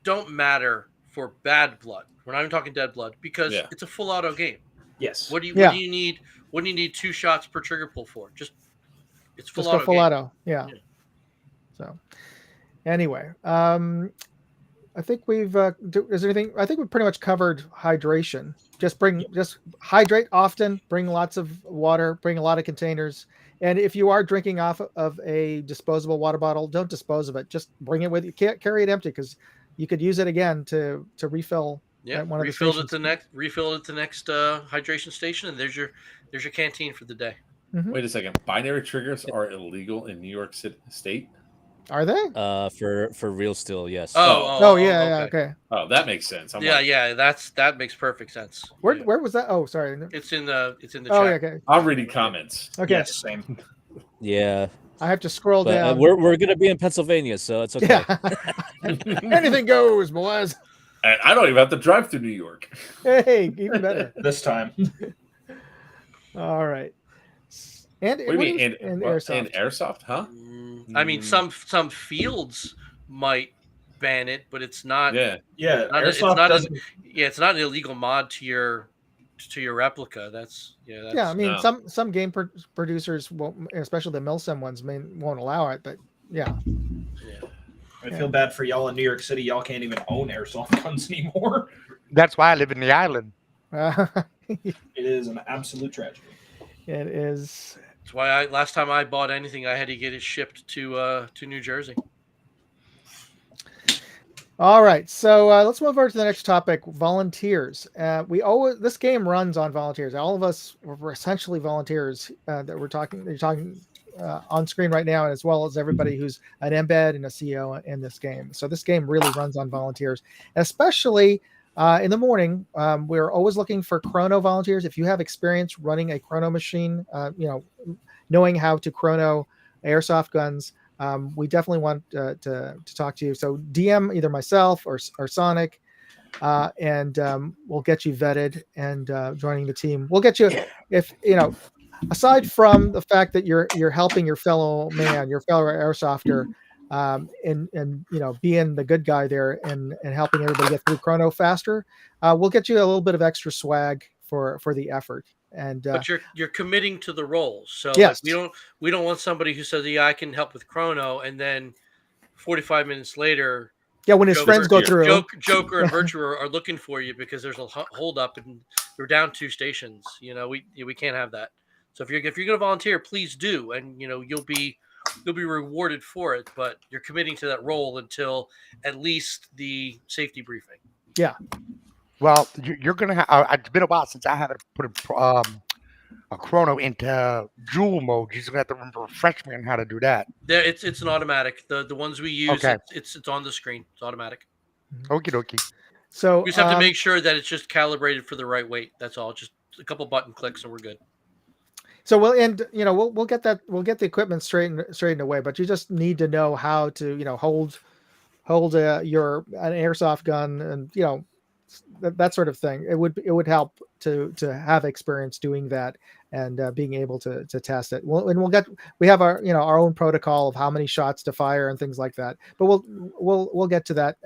don't matter for Bad Blood. We're not even talking Dead Blood because it's a full auto game. Yes. What do you need? What do you need 2 shots per trigger pull for? It's full Just auto. go full game. auto. Yeah. So anyway, I think we've is there anything? I think we've pretty much covered hydration. Just hydrate often. Bring lots of water. Bring a lot of containers. And if you are drinking off of a disposable water bottle, don't dispose of it. Just bring it with you. Can't carry it empty because you could use it again to refill. Yeah, at one of the refill it stations. at the next hydration station, and there's your canteen for the day. Mhm. Wait a second. Binary triggers are illegal in New York City State. Are they? For real steel, yes. Oh, yeah, okay. Oh, that makes sense. That makes perfect sense. Where was that? Oh, sorry. It's in the chat. Oh, yeah, okay. I'm reading comments. Okay. Yes, same. Yeah. I have to scroll But, down. we're gonna be in Pennsylvania, so it's okay. Yeah. Anything goes, boys. And I don't even have to drive through New York. Hey, even better. This time. All right. And What do you mean? And What, airsoft. and airsoft, huh? I mean, some fields might ban it, but it's not. Yeah. Airsoft it's not an illegal mod to your replica. That's. I mean, some game producers won't, especially the Milsim ones, won't allow it. But yeah. I feel bad for y'all in New York City. Y'all can't even own airsoft guns anymore. That's why I live in the island. It is an absolute tragedy. It is. That's why last time I bought anything, I had to get it shipped to New Jersey. All right, so let's move over to the next topic: volunteers. This game runs on volunteers. All of us were essentially volunteers that we're talking. You're talking on screen right now, as well as everybody who's an embed and a CO in this game. So this game really runs on volunteers, especially in the morning. We're always looking for chrono volunteers. If you have experience running a chrono machine, knowing how to chrono airsoft guns, we definitely want to talk to you. So DM either myself or Sonic, and we'll get you vetted and joining the team. We'll get you aside from the fact that you're helping your fellow man, your fellow airsofter, and being the good guy there and helping everybody get through chrono faster, we'll get you a little bit of extra swag for the effort. And but you're committing to the roles. So yes. we don't want somebody who says, yeah, I can help with chrono, and then 45 minutes later, when his friends go through, Joker and Virtua are looking for you because there's a hold up and you're down 2 stations. We can't have that. So if you're going to volunteer, please do, and you'll be you'll be rewarded for it, but you're committing to that role until at least the safety briefing. Yeah. Well, you're gonna have. It's been a while since I had to put a chrono into jewel mode. You're gonna have to refresh me on how to do that. There, it's an automatic. The ones we use, Okay. it's on the screen. It's automatic. Okie dokie. So We just have to make sure that it's just calibrated for the right weight. That's all. Just a couple button clicks and we're good. So we'll get the equipment straightened away, but you just need to know how to hold an airsoft gun and that sort of thing. It would help to have experience doing that and being able to test it. We have our own protocol of how many shots to fire and things like that. But we'll get to that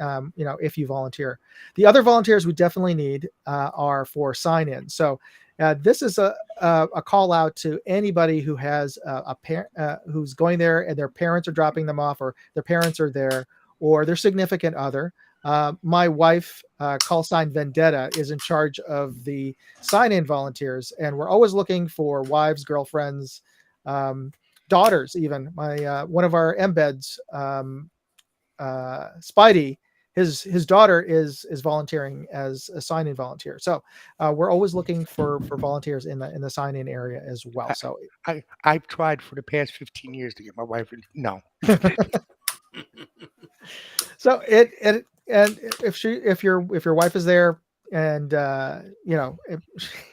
if you volunteer. The other volunteers we definitely need are for sign in. So this is a call out to anybody who has a parent who's going there and their parents are dropping them off, or their parents are there, or their significant other. My wife, call sign Vendetta, is in charge of the sign-in volunteers, and we're always looking for wives, girlfriends, daughters. Even one of our embeds, Spidey, his daughter is volunteering as a sign-in volunteer. So we're always looking for volunteers in the sign-in area as well. So I've tried for the past 15 years to get my wife. No. So and if your wife is there and if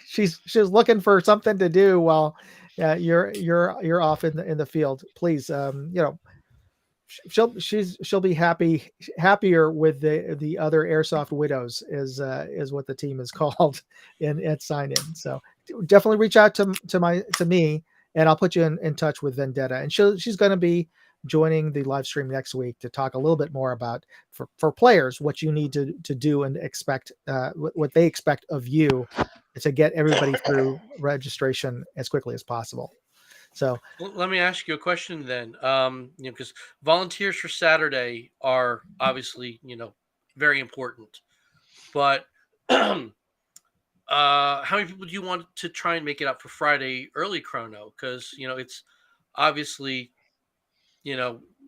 she's looking for something to do while you're off in the field, please she'll be happier with the other airsoft widows is what the team is called at sign in. So definitely reach out to me and I'll put you in touch with Vendetta, and she's going to be joining the live stream next week to talk a little bit more about for players what you need to do and expect what they expect of you to get everybody through registration as quickly as possible. So let me ask you a question then, because volunteers for Saturday are obviously very important, but how many people do you want to try and make it up for Friday early chrono? Because it's obviously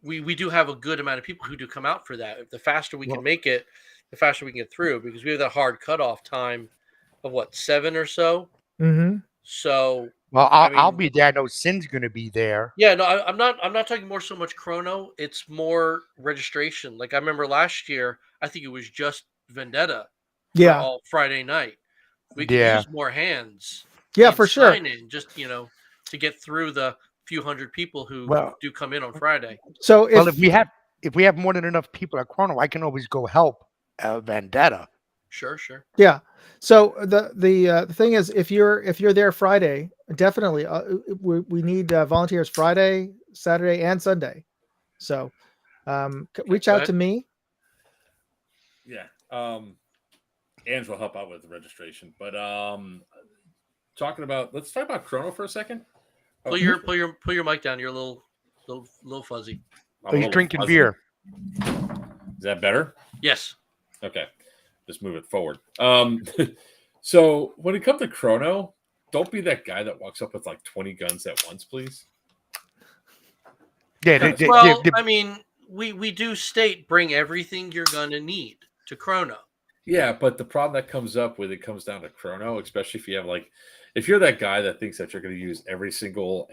we do have a good amount of people who do come out for that. The faster we can make it, the faster we can get through, because we have that hard cutoff time of 7 or so. Mm-hmm. So I'll be there. I know Sin's going to be there. Yeah, no, I'm not talking more so much chrono. It's more registration. Like I remember last year, I think it was just Vendetta. Yeah. All Friday night. We could use more hands. Yeah, for sure. In, just to get through the few hundred people who do come in on Friday. So if we have more than enough people at chrono, I can always go help Vendetta. Sure. Yeah. So the thing is, if you're there Friday, definitely we need volunteers Friday, Saturday, and Sunday. So reach out to me. Yeah. Ange will help out with the registration, but let's talk about chrono for a second. Pull your mic down. You're a little fuzzy. He's drinking beer. Is that better? Yes. Okay. Just move it forward. So when it comes to chrono, don't be that guy that walks up with 20 guns at once, please. Yeah. I mean, we do state bring everything you're gonna need to chrono. Yeah, but the problem that comes up when it comes down to chrono, especially if you have if you're that guy that thinks that you're going to use every single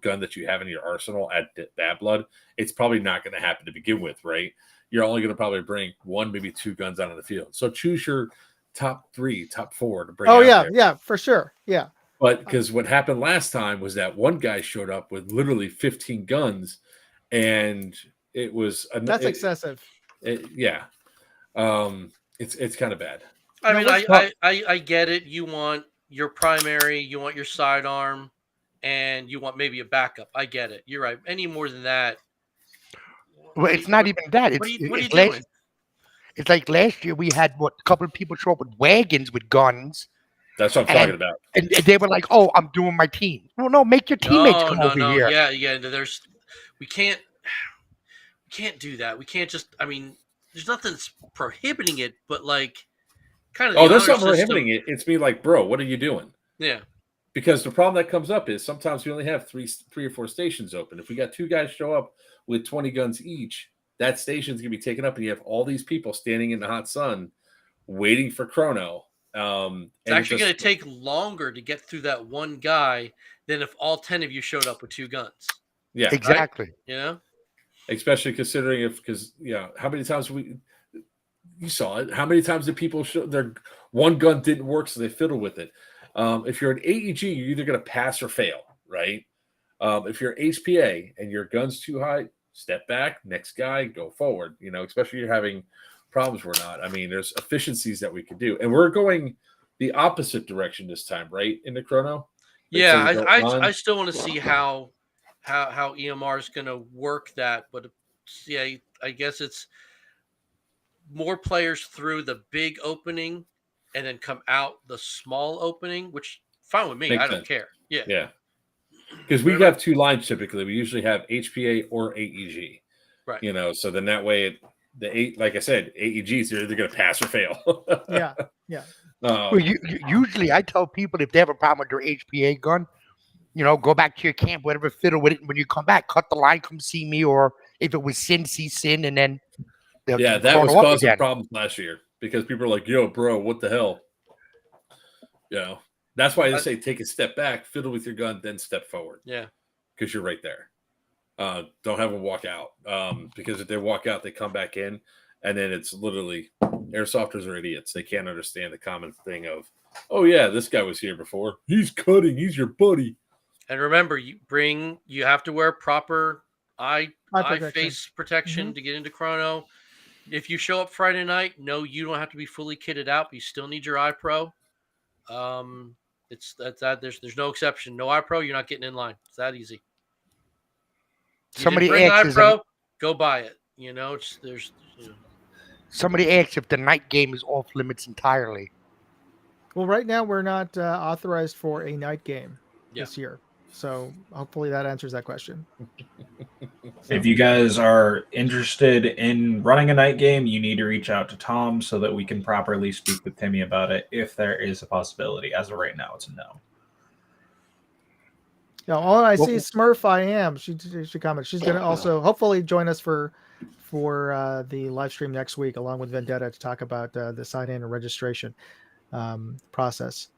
gun that you have in your arsenal at Bad Blood, it's probably not going to happen to begin with, right? You're only going to probably bring 1, maybe 2 guns out on the field. So choose your top 3, top 4 to bring. Oh yeah, for sure, yeah. But because what happened last time was that one guy showed up with literally 15 guns, and it was that's excessive. Yeah, it's kind of bad. I mean, I get it. You want your primary, you want your sidearm, and you want maybe a backup. I get it. You're right. Any more than that. Well, it's not even that. What are you doing? It's like last year we had a couple of people show up with wagons with guns. That's what I'm talking about. And they were like, "Oh, I'm doing my team." No, make your teammates come over here. Yeah. We can't do that. We can't just. I mean, there's nothing prohibiting it, but kind of. There's something prohibiting it. It's me bro, what are you doing? Yeah. Because the problem that comes up is sometimes we only have three or four stations open. If we got 2 guys show up with 20 guns each, that station's gonna be taken up, and you have all these people standing in the hot sun waiting for chrono. It's actually going to take longer to get through that one guy than if all 10 of you showed up with 2 guns. Yeah, Exactly. Right? You know, especially considering because how many times you saw it? How many times did people show their one gun didn't work, so they fiddle with it? If you're an AEG, you're either going to pass or fail, right? If you're HPA and your gun's too high, step back, next guy, go forward. Especially if you're having problems we're not. I mean, there's efficiencies that we could do, and we're going the opposite direction this time, right? In the chrono. Yeah, I still want to see how EMR is going to work that, but yeah, I guess it's more players through the big opening and then come out the small opening, which fine with me. Makes I don't sense. care. Yeah. Yeah. Because we have 2 lines typically. We usually have HPA or AEG. Right. So then that way like I said, AEGs they're going to pass or fail. Yeah. Well, usually I tell people if they have a problem with their HPA gun, go back to your camp, whatever, fiddle with it. When you come back, cut the line, come see me, or if it was sin, see sin, and then that was causing problems last year because people are like, "Yo, bro, what the hell?" That's why they say take a step back, fiddle with your gun, then step forward. Yeah, because you're right there. Don't have them walk out because if they walk out, they come back in, and then it's literally airsofters are idiots. They can't understand the common thing of, "Oh yeah, this guy was here before. He's cutting. He's your buddy." and remember, you have to wear proper eye face protection to get into chrono. If you show up Friday night, no, you don't have to be fully kitted out, but you still need your eye pro. It's that there's no exception. No eye pro, you're not getting in line. It's that easy. Somebody bring asks, eye pro, go buy it. Somebody asks if the night game is off limits entirely. Well, right now we're not authorized for a night game this year, so hopefully that answers that question. If you guys are interested in running a night game, you need to reach out to Tom so that we can properly speak with Timmy about it if there is a possibility. As of right now, it's a no. All I see is Smurf. I am. She commented. She's going to also hopefully join us for the live stream next week, along with Vendetta, to talk about the sign-in and registration process.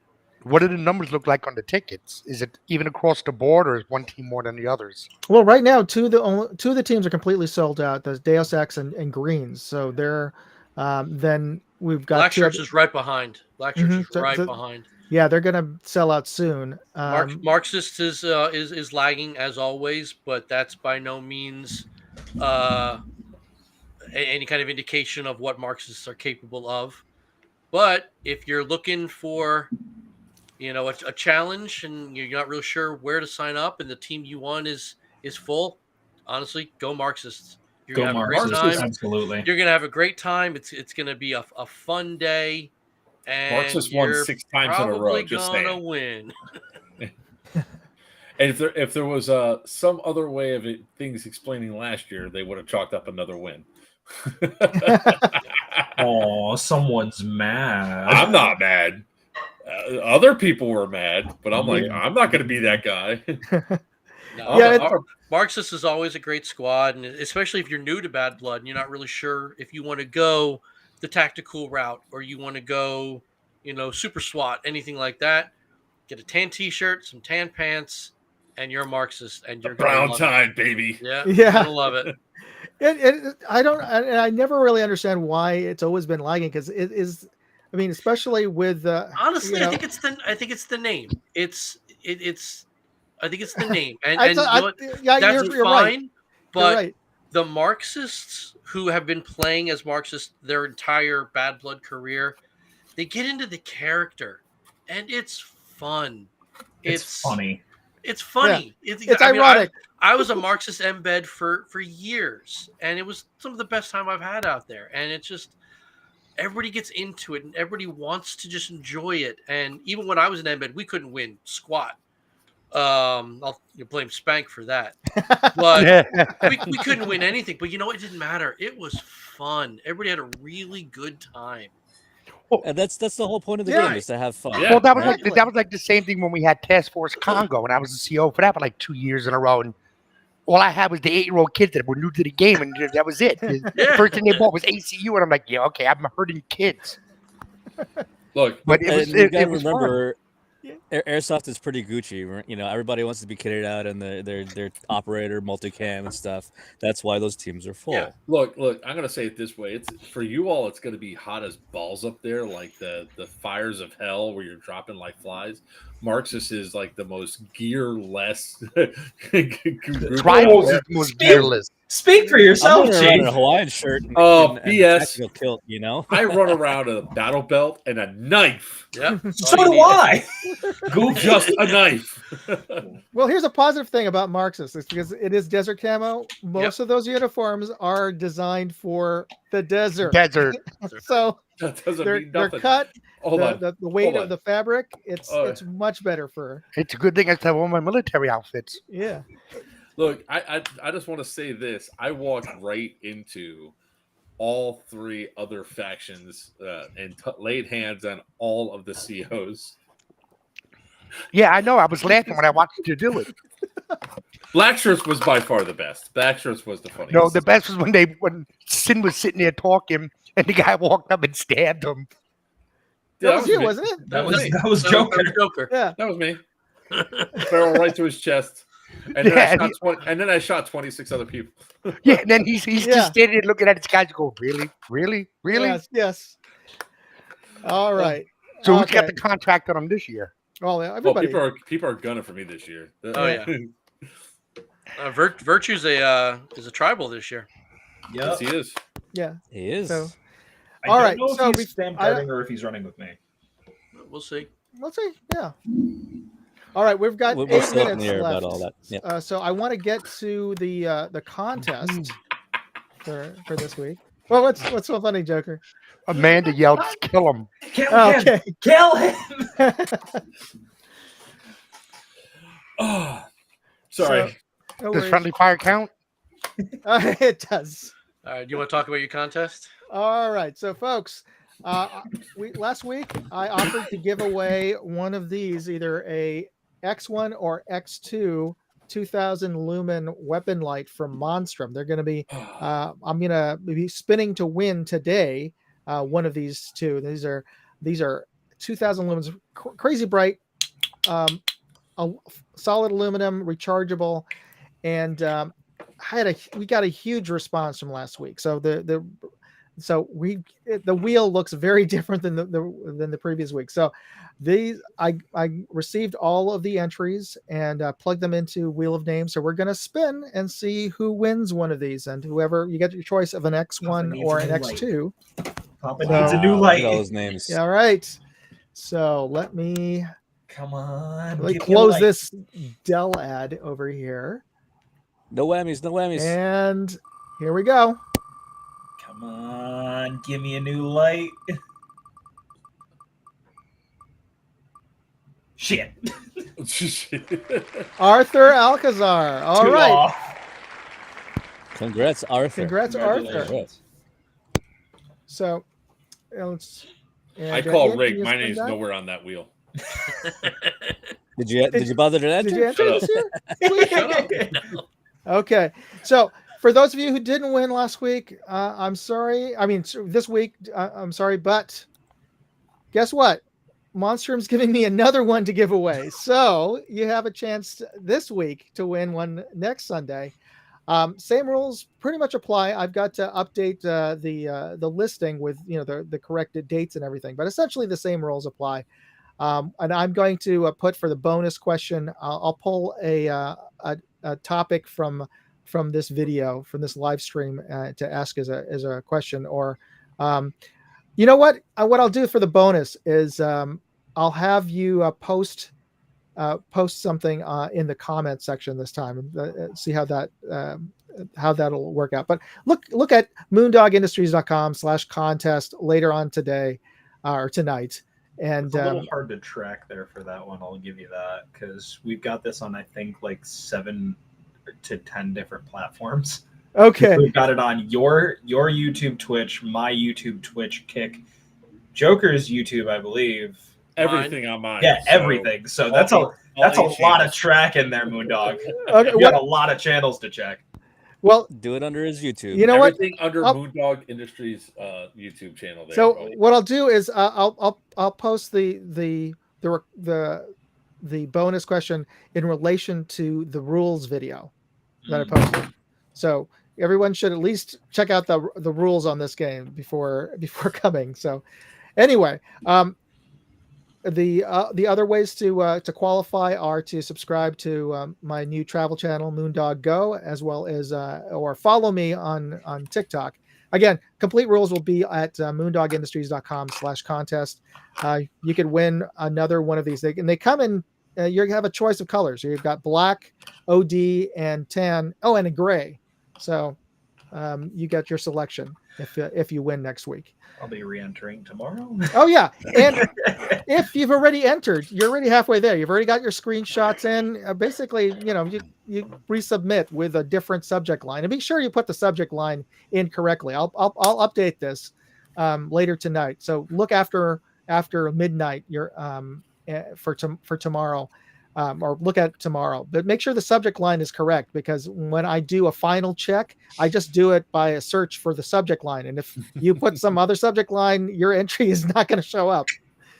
What do the numbers look like on the tickets? Is it even across the board, or is one team more than the others? Well, right now, two of the teams are completely sold out. There's Deus Ex and Greens. So they're then we've got Black Shirts is right behind. Black Shirts is right behind. Yeah, they're going to sell out soon. Marxist is lagging as always, but that's by no means any kind of indication of what Marxists are capable of. But if you're looking for a challenge and you're not real sure where to sign up and the team you want is full, honestly, go Marxists. You're gonna have a great time. Absolutely. You're gonna have a great time. It's gonna be a fun day. And Marxists won 6 times in a row. Just gonna win. And if there was some other way of things explaining last year, they would have chalked up another win. Oh, someone's mad. I'm not mad. Other people were mad, but I'm like, I'm not going to be that guy. Marxist is always a great squad, and especially if you're new to Bad Blood and you're not really sure if you want to go the tactical route or you want to go, super SWAT, anything like that. Get a tan T-shirt, some tan pants, and you're a Marxist, and you're brown tide, baby. Yeah, you're gonna love it. I never really understand why it's always been lagging, because it is. I mean, especially with honestly, I think it's the name. I think it's the name, and that's you're fine. Right. But the Marxists who have been playing as Marxists their entire Bad Blood career, they get into the character, and it's fun. It's funny. It's funny. Yeah. It's ironic. I was a Marxist embed for years, and it was some of the best time I've had out there. And it's just everybody gets into it, and everybody wants to just enjoy it. And even when I was an embed, we couldn't win squat. I'll blame Spank for that, but we couldn't win anything. But it didn't matter. It was fun. Everybody had a really good time. And that's the whole point of the Yeah. game, is to have fun. Yeah. Well, that was right? like the same thing when we had Task Force Congo, and I was the CO for that for like 2 years in a row. And all I had was the 8-year-old kids that were new to the game, and that was it. The Yeah. first thing they bought was ACU, and I'm like, yeah, okay, I'm hurting kids. Look, But it was And you it gotta was fun. remember, Yeah. Airsoft is pretty Gucci. You know, everybody wants to be kitted out in their operator, multicam, and stuff. That's why those teams are full. yeah. Look. I'm gonna say it this way: it's for you all. It's gonna be hot as balls up there, like the fires of hell where you're dropping like flies. Marxist is like the most gearless. Tribals is the most gearless. Speak for I'm yourself, running around in a Chief. Hawaiian shirt and, Oh, and a BS. tactical kilt, you know? I run around with a battle belt and a knife. Yeah. So do I. Goofy. Just a knife. Well, here's a positive thing about Marxist. It's because it is desert camo. Most of those uniforms are designed for the desert. Desert. So That doesn't they're mean nothing. cut. Hold on. The weight Hold of on. the fabric, it's Oh. much better for It's a good thing I have all my military outfits. yeah. Look, I just want to say this. I walked right into all three other factions and laid hands on all of the COs. Yeah, I know. I was laughing when I watched you do it. Black Shirts was by far the best. Black Shirts was the funniest. No, the best was when Sin was sitting there talking, and the guy walked up and stabbed him. That was you, me. wasn't it? That was was me. that was Joker. Joker. Yeah. That was me. Barrel right to his chest. And then, Yeah, I shot 26 other people. Yeah, and then he's Yeah. just standing there looking at his guys and go, really? Really? Really? Yes. All right. So who's got Okay. the contract on him this year? Well, Well, everybody. people are gunning for me this year. Oh, yeah. Virtue's is a tribal this year. Yes, he is. Yeah. He is. So I All don't right, know if so he's we- stamp I- guarding or if he's running with me. We'll see. let's see. Yeah. All right, we've got We're 8 still up in minutes the air left. about all that. Yeah. So I want to get to the contest for this week. Well, what's so funny, Joker? Amanda yelled, kill him. Kill Oh, him! okay. Kill him! Oh, sorry. No Does worries. friendly fire count? It does. All right. Do you want to talk about your contest? All right, so folks, last week I offered to give away one of these, either a X1 or X2 2000 lumen weapon light from Monstrum. They're going to be, I'm going to be spinning to win today. One of these two. These are 2000 lumens, crazy bright, solid aluminum, rechargeable, and we got a huge response from last week. So the wheel looks very different than the previous week. So I received all of the entries and plugged them into Wheel of Names. So we're going to spin and see who wins one of these, and whoever you get your choice of an X1 or an X2. Papa needs a new light. Look at all those names. Yeah, all right. So let me Come on. let me give me a close light. this Dell ad over here, No whammies, no whammies. and here we go. Come on. Give me a new light. Shit. Arthur Alcazar. All Too right. off. Congrats, Arthur. Congrats, Arthur. Congratulations. So let's. I and, call Ian, Rick. can you My spin name's that? nowhere on that wheel. Did you bother to enter? Did you enter Shut this year? Okay. So for those of you who didn't win last week, I'm sorry. I mean, this week, I'm sorry, but guess what? Monstrum's giving me another one to give away. So you have a chance this week to win one next Sunday. Same rules pretty much apply. I've got to update the listing with the corrected dates and everything, but essentially the same rules apply. And I'm going to put for the bonus question. I'll pull a topic from this video, from this live stream, to ask as a question. Or, you know what? What I'll do for the bonus is I'll have you post something in the comment section this time, and see how that'll work out. But look at moondogindustries.com/contest later on today or tonight. And It's a little hard to track there for that one. I'll give you that, because we've got this on, I think, like 7 to 10 different platforms. okay, We've got it on your YouTube, Twitch, my YouTube, Twitch, Kick, Joker's YouTube, I believe. Everything on mine. Yeah, so everything. So that's all a lot channels. of tracking there, Moondog. Okay, You got a lot of channels to check. Well, Do it under his YouTube. you know what? Everything under Moondog Industries YouTube channel. There. So buddy. what I'll do is I'll post the bonus question in relation to the rules video that I posted. So everyone should at least check out the rules on this game before coming. So anyway, the other ways to qualify are to subscribe to my new travel channel, Moondog Go, as well as or follow me on TikTok. Again, complete rules will be at moondogindustries.com/contest. You could win another one of these. They come in. You have a choice of colors. You've got black, OD, and tan. Oh, and a gray. So you get your selection if you win next week. I'll be re-entering tomorrow. Oh yeah, and if you've already entered, you're already halfway there. You've already got your screenshots in. Basically, you resubmit with a different subject line, and be sure you put the subject line in correctly. I'll update this later tonight. So look after midnight. For tomorrow. Or look at tomorrow, but make sure the subject line is correct, because when I do a final check, I just do it by a search for the subject line. And if you put some other subject line, your entry is not going to show up.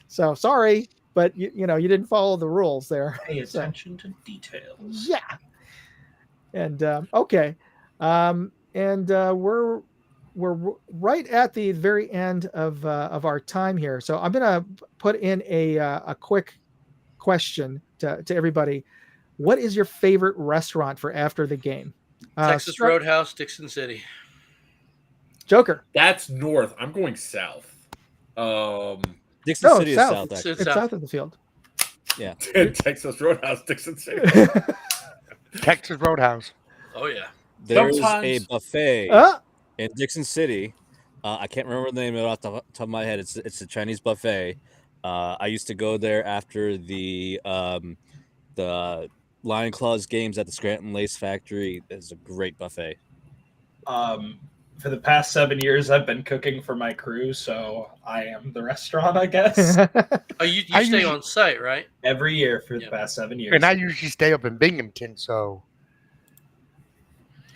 So sorry, but you didn't follow the rules there. Pay attention to details. Yeah. And okay. And we're right at the very end of our time here. So I'm going to put in a quick question to everybody. What is your favorite restaurant for after the game? Texas Roadhouse, Dixon City. Joker. That's north. I'm going south. Dixon City south. is south. It's south of the field. Yeah. Texas Roadhouse, Dixon City. Texas Roadhouse. Oh yeah. There's Sometimes- a buffet in Dixon City. I can't remember the name of it off the top of my head. It's a Chinese buffet. I used to go there after the Lion Claws games at the Scranton Lace Factory. It's a great buffet. For the past 7 years, I've been cooking for my crew, so I am the restaurant, I guess. Oh, you stay on site, right? Every year for the past 7 years. And I usually stay up in Binghamton, so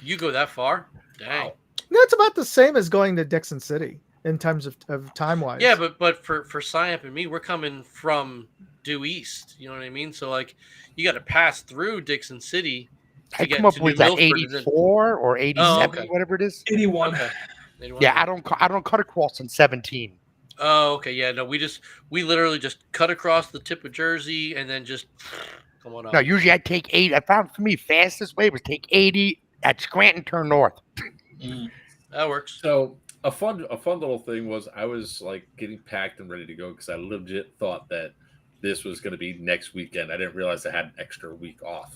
You go that far? Dang. No, it's about the same as going to Dixon City in terms of time wise. Yeah, but for Cyamp and me, we're coming from due east. You know what I mean? So like, you got to pass through Dixon City. I come up with that 84 or 87, whatever it is. 81. Okay. 81. Yeah, I don't cut across on 17. Oh, okay. Yeah, no, we literally just cut across the tip of Jersey and then just come on up. No, usually I take 80. I found for me fastest way was take 80 at Scranton, turn north. That works. So a fun little thing was I was like getting packed and ready to go because I legit thought that this was going to be next weekend. I didn't realize I had an extra week off.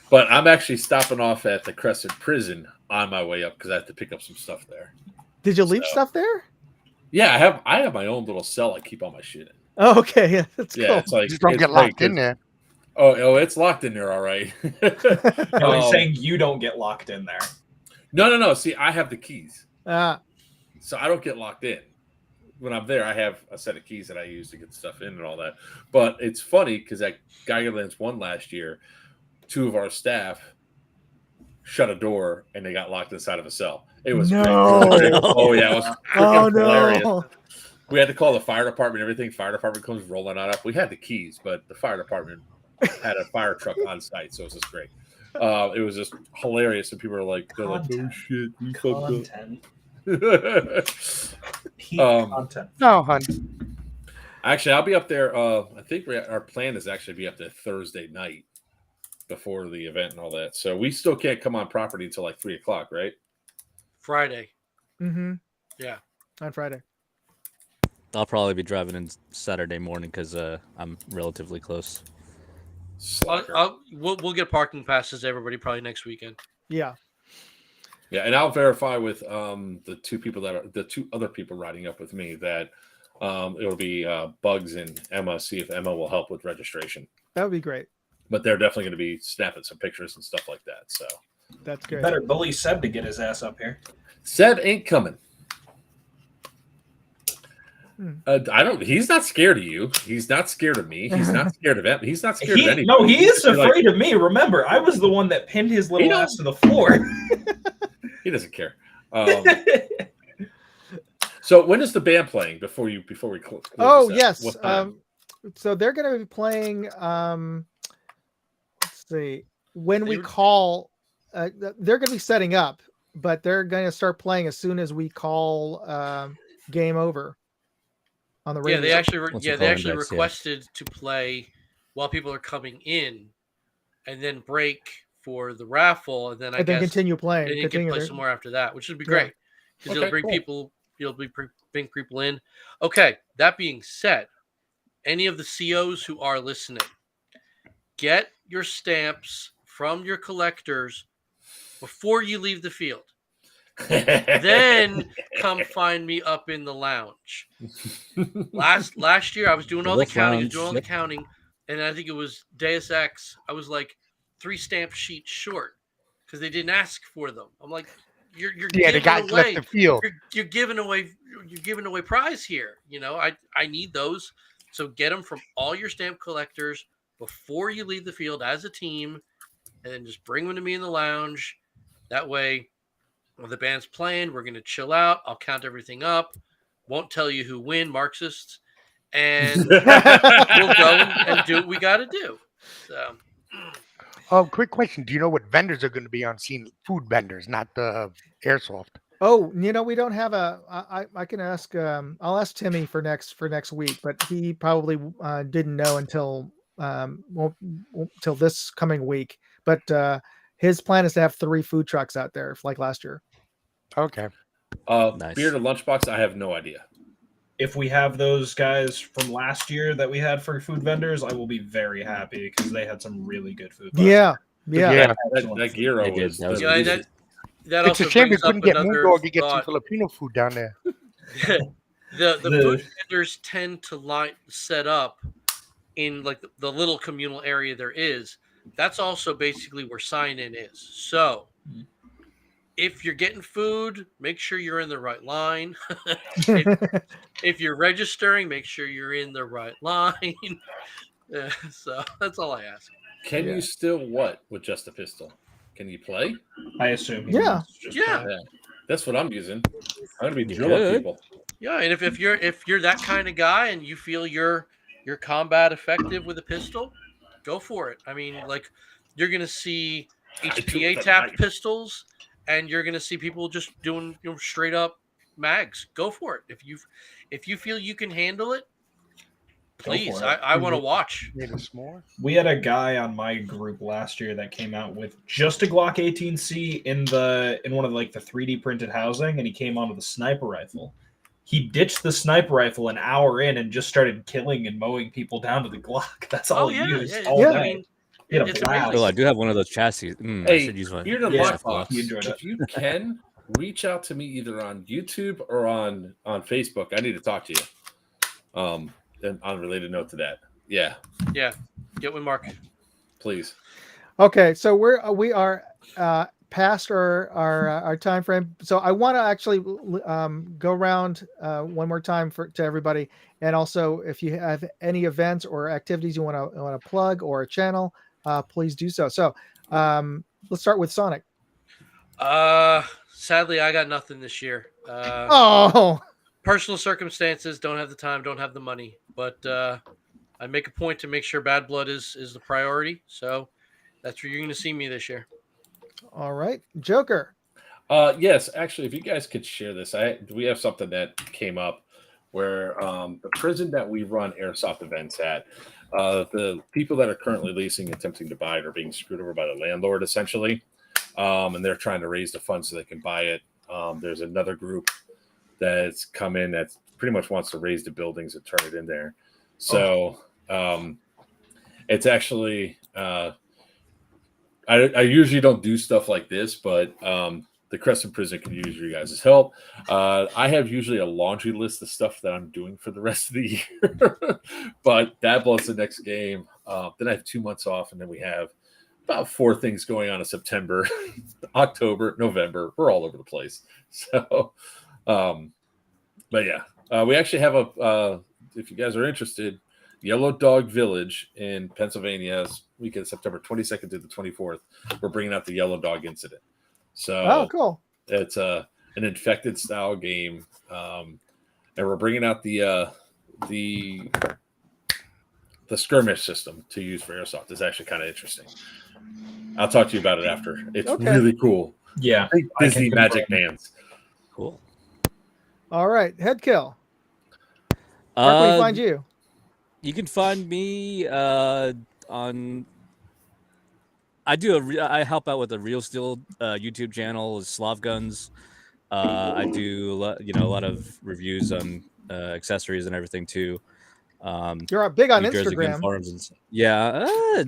But I'm actually stopping off at the Crescent Prison on my way up because I have to pick up some stuff there. Did you leave stuff there? Yeah, I have my own little cell I keep all my shit in. Oh, okay. Yeah, that's cool. It's like Just don't get locked in there. Oh, it's locked in there, all right. No, he's saying you don't get locked in there. No. See, I have the keys, Ah, so I don't get locked in. When I'm there, I have a set of keys that I use to get stuff in and all that. But it's funny because at Geigerlands 1 last year, 2 of our staff shut a door and they got locked inside of a cell. It was great. Oh yeah, it was hilarious. No. We had to call the fire department. Everything. Fire department comes rolling on up. We had the keys, but the fire department had a fire truck on site, so it was just great. It was just hilarious, and people are like, "They're like, oh shit, we fucked up." Peak content. No, hun. Actually, I'll be up there. I think our plan is actually to be up there Thursday night before the event and all that. So we still can't come on property until like 3:00, right? Friday. Mm-hmm. Yeah. On Friday. I'll probably be driving in Saturday morning because I'm relatively close. We'll get parking passes to everybody probably next weekend. Yeah. Yeah, and I'll verify with the 2 other people riding up with me that it'll be Bugs and Emma. See if Emma will help with registration. That would be great. But they're definitely going to be snapping some pictures and stuff like that. So That's great. Better bully Seb to get his ass up here. Seb ain't coming. I don't. He's not scared of you. He's not scared of me. He's not scared of him. He's not scared of anything. No, he is You're afraid of me. Remember, I was the one that pinned his little don't- ass to the floor. He doesn't care. So when is the band playing before we close? Oh this out? yes. What time? So they're going to be playing. Let's see. When we They- call, they're going to be setting up, but they're going to start playing as soon as we call game over on the radio. Yeah, they actually Once you they call actually index, yeah. requested to play while people are coming in, and then break for the raffle, and then I and then guess continue playing. and you can Continue play their- some more after that, which would be Yeah. great because Okay, you'll bring cool. people. You'll bring people in. Okay, that being said, any of the COs who are listening, get your stamps from your collectors before you leave the field. Then come find me up in the lounge. Last year I was doing all the Wolf counting, Lounge, yep. and I think it was Deus Ex. I was like 3 stamp sheets short because they didn't ask for them. I'm like, you're Yeah, the giving guys away, left the field. you're giving away prize here. You know, I need those. So get them from all your stamp collectors before you leave the field as a team, and then just bring them to me in the lounge. That way, when the band's playing, we're going to chill out. I'll count everything up. Won't tell you who win, Marxists. And we'll go and do what we got to do. So, Quick question. Do you know what vendors are going to be on scene? Food vendors, not the airsoft. Oh, we don't have I can ask. I'll ask Timmy for next week, but he probably didn't know until till this coming week. But his plan is to have 3 food trucks out there, like last year. Okay. Nice. Beer to lunchbox. I have no idea. If we have those guys from last year that we had for food vendors, I will be very happy because they had some really good food. last Yeah, year. yeah. That gyro They did. was. That was yeah, amazing. that It's a also shame we brings up couldn't get another Moondog to get some thought. Filipino food down there. The food vendors tend to set up in like the little communal area there is. That's also basically where sign-in is. So if you're getting food, make sure you're in the right line. If you're registering, make sure you're in the right line. So that's all I ask. Can Yeah. you still what with just a pistol? Can you play? I assume. Yeah. Yeah. That's what I'm using. I'm gonna be You drilling could. people. Yeah, and if you're that kind of guy and you feel you're combat effective with a pistol, go for it. I mean, like you're gonna see HPA tapped pistols, and you're gonna see people just doing straight up mags. Go for it. If you feel you can handle it, please. for it. I want to watch. Need a s'more? We had a guy on my group last year that came out with just a Glock 18C in one of the 3D printed housing, and he came on with a sniper rifle. He ditched the sniper rifle an hour in and just started killing and mowing people down to the Glock. That's all he used all yeah. day. I mean, He had a it's blast. amazing. Oh, I do have one of those chassis. I Hey, should use one. You're the Yeah, lunchbox. he enjoyed it. If you can reach out to me either on YouTube or on Facebook, I need to talk to you. And on a related note to that, yeah, Get with Mark. please. Okay, so we are past our time frame. So I want to actually go around one more time to everybody, and also if you have any events or activities you want to plug or a channel, please do so. So let's start with Sonic. Sadly, I got nothing this year. Oh, Personal circumstances, don't have the time, don't have the money, but I make a point to make sure Bad Blood is the priority. So that's where you're going to see me this year. all right, Joker. Yes, actually, if you guys could share this, we have something that came up where the prison that we run airsoft events at, the people that are currently leasing, attempting to buy it, are being screwed over by the landlord, essentially, and they're trying to raise the funds so they can buy it. There's another group that's come in that pretty much wants to raise the buildings and turn it in there. So it's actually I usually don't do stuff like this, but the Crescent Prison can use your guys' help. I have usually a laundry list of stuff that I'm doing for the rest of the year, but that blows the next game. Then I have 2 months off, and then we have about 4 things going on in September, October, November. We're all over the place. So, but yeah, We actually have if you guys are interested, Yellow Dog Village in Pennsylvania, weekend September 22nd to the 24th. We're bringing out the Yellow Dog Incident. So cool. It's an infected style game, and we're bringing out the skirmish system to use for airsoft. It's actually kind of interesting. I'll talk to you about it after. It's really cool. Yeah, Big Disney magic fans. Cool. All right, Headkill. Where can we find you? You can find me on. I help out with the Real Steel YouTube channel, Slav Guns. I do a lot of reviews on accessories and everything too. You're big on New Jersey Gun Instagram. Farms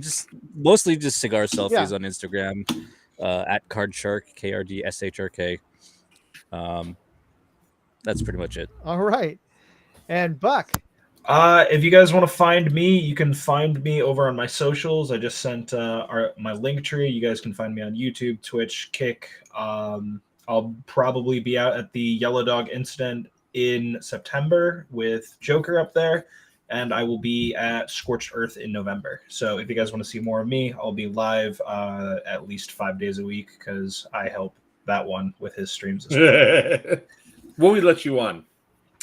just mostly just cigar selfies on Instagram. At Cardshark, KRDSHRK. That's pretty much it. All right, and Buck. If you guys want to find me, you can find me over on my socials. I just sent my link tree. You guys can find me on YouTube, Twitch, Kick. I'll probably be out at the Yellow Dog Incident in September with Joker up there, and I will be at Scorched Earth in November. So if you guys want to see more of me, I'll be live at least 5 days a week because I help that one with his streams as well. Will we let you on?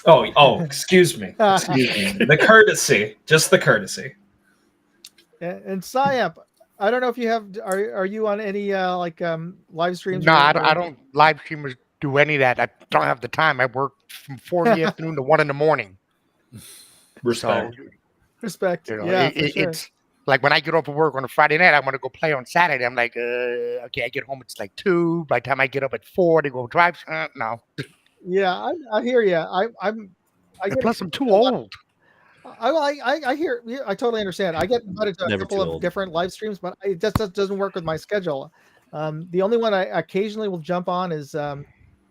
Oh, excuse me. The courtesy, just the courtesy. And Syamp, I don't know if you have. Are you on any live streams? No, I don't live stream or do any of that. I don't have the time. I work from 4 in the afternoon to 1 in the morning. Respect. So, Respect. you know, Yeah, it's like when I get off of work on a Friday night, I want to go play on Saturday. I'm like, okay, I get home, it's like 2. By the time I get up at 4 to go drive, no. Yeah, I hear you. Plus, I'm too old. I hear. I totally understand. I get invited to a Never couple too of old. different live streams, but it just doesn't work with my schedule. The only one I occasionally will jump on is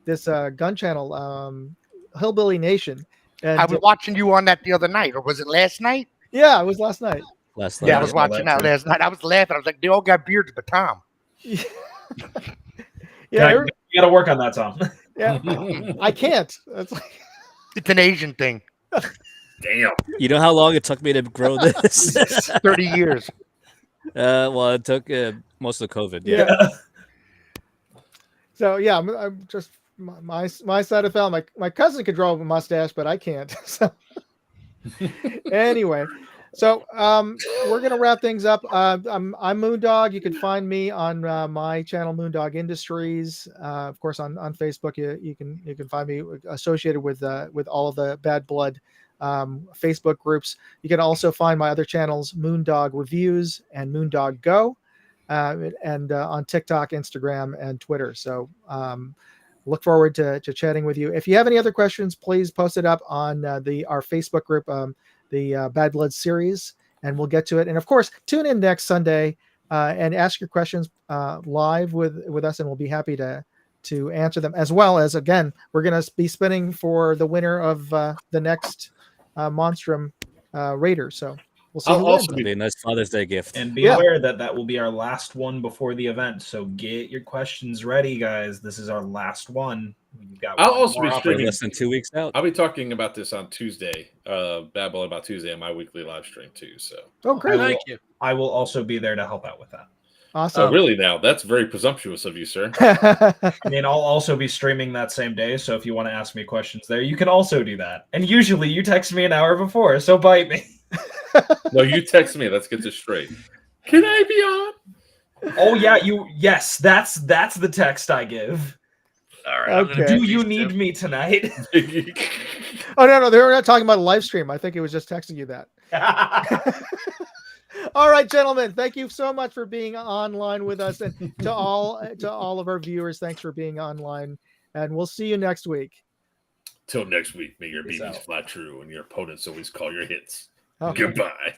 this gun channel, Hillbilly Nation. And, I was watching you on that the other night, or was it last night? yeah, it was last night. Yeah, I was watching that last night. I was laughing. I was like, they all got beards but Tom. Yeah, You got to work on that, Tom. yeah. I can't. It's an Asian thing. Damn. You know how long it took me to grow this? 30 years. Well, it took most of COVID. Yeah. So yeah, I'm just my side of the family. My cousin could draw a mustache, but I can't. So anyway, so we're gonna wrap things up. I'm Moondog. You can find me on my channel, Moondog Industries. Of course, on Facebook, you can find me associated with all of the Bad Blood Facebook groups. You can also find my other channels, Moondog Reviews and Moondog Go, and on TikTok, Instagram, and Twitter. So look forward to chatting with you. If you have any other questions, please post it up on our Facebook group, the Bad Blood series, and we'll get to it. And of course, tune in next Sunday and ask your questions live with us, and we'll be happy to answer them, as well as, again, we're going to be spinning for the winner of the next Monstrum Raider. So we'll see. It'll be a nice Father's Day gift. And be aware that will be our last one before the event. So get your questions ready, guys. This is our last one. I'll also be streaming less than 2 weeks out. I'll be talking about this on Tuesday. Babble about Tuesday on my weekly live stream too. So great. Thank you. I will also be there to help out with that. Awesome. Oh, really? Now that's very presumptuous of you, sir. I mean, I'll also be streaming that same day. So if you want to ask me questions there, you can also do that. And usually you text me an hour before, so bite me. No, you text me. Let's get this straight. Can I be on? Oh yeah, yes, that's the text I give. All right. Okay. Do you need me tonight? Oh no, they were not talking about a live stream. I think it was just texting you that. All right, gentlemen, thank you so much for being online with us, and to all of our viewers, thanks for being online, and we'll see you next week. Till next week, may your Peace BBs out. fly true and your opponents always call your hits. Okay. Goodbye.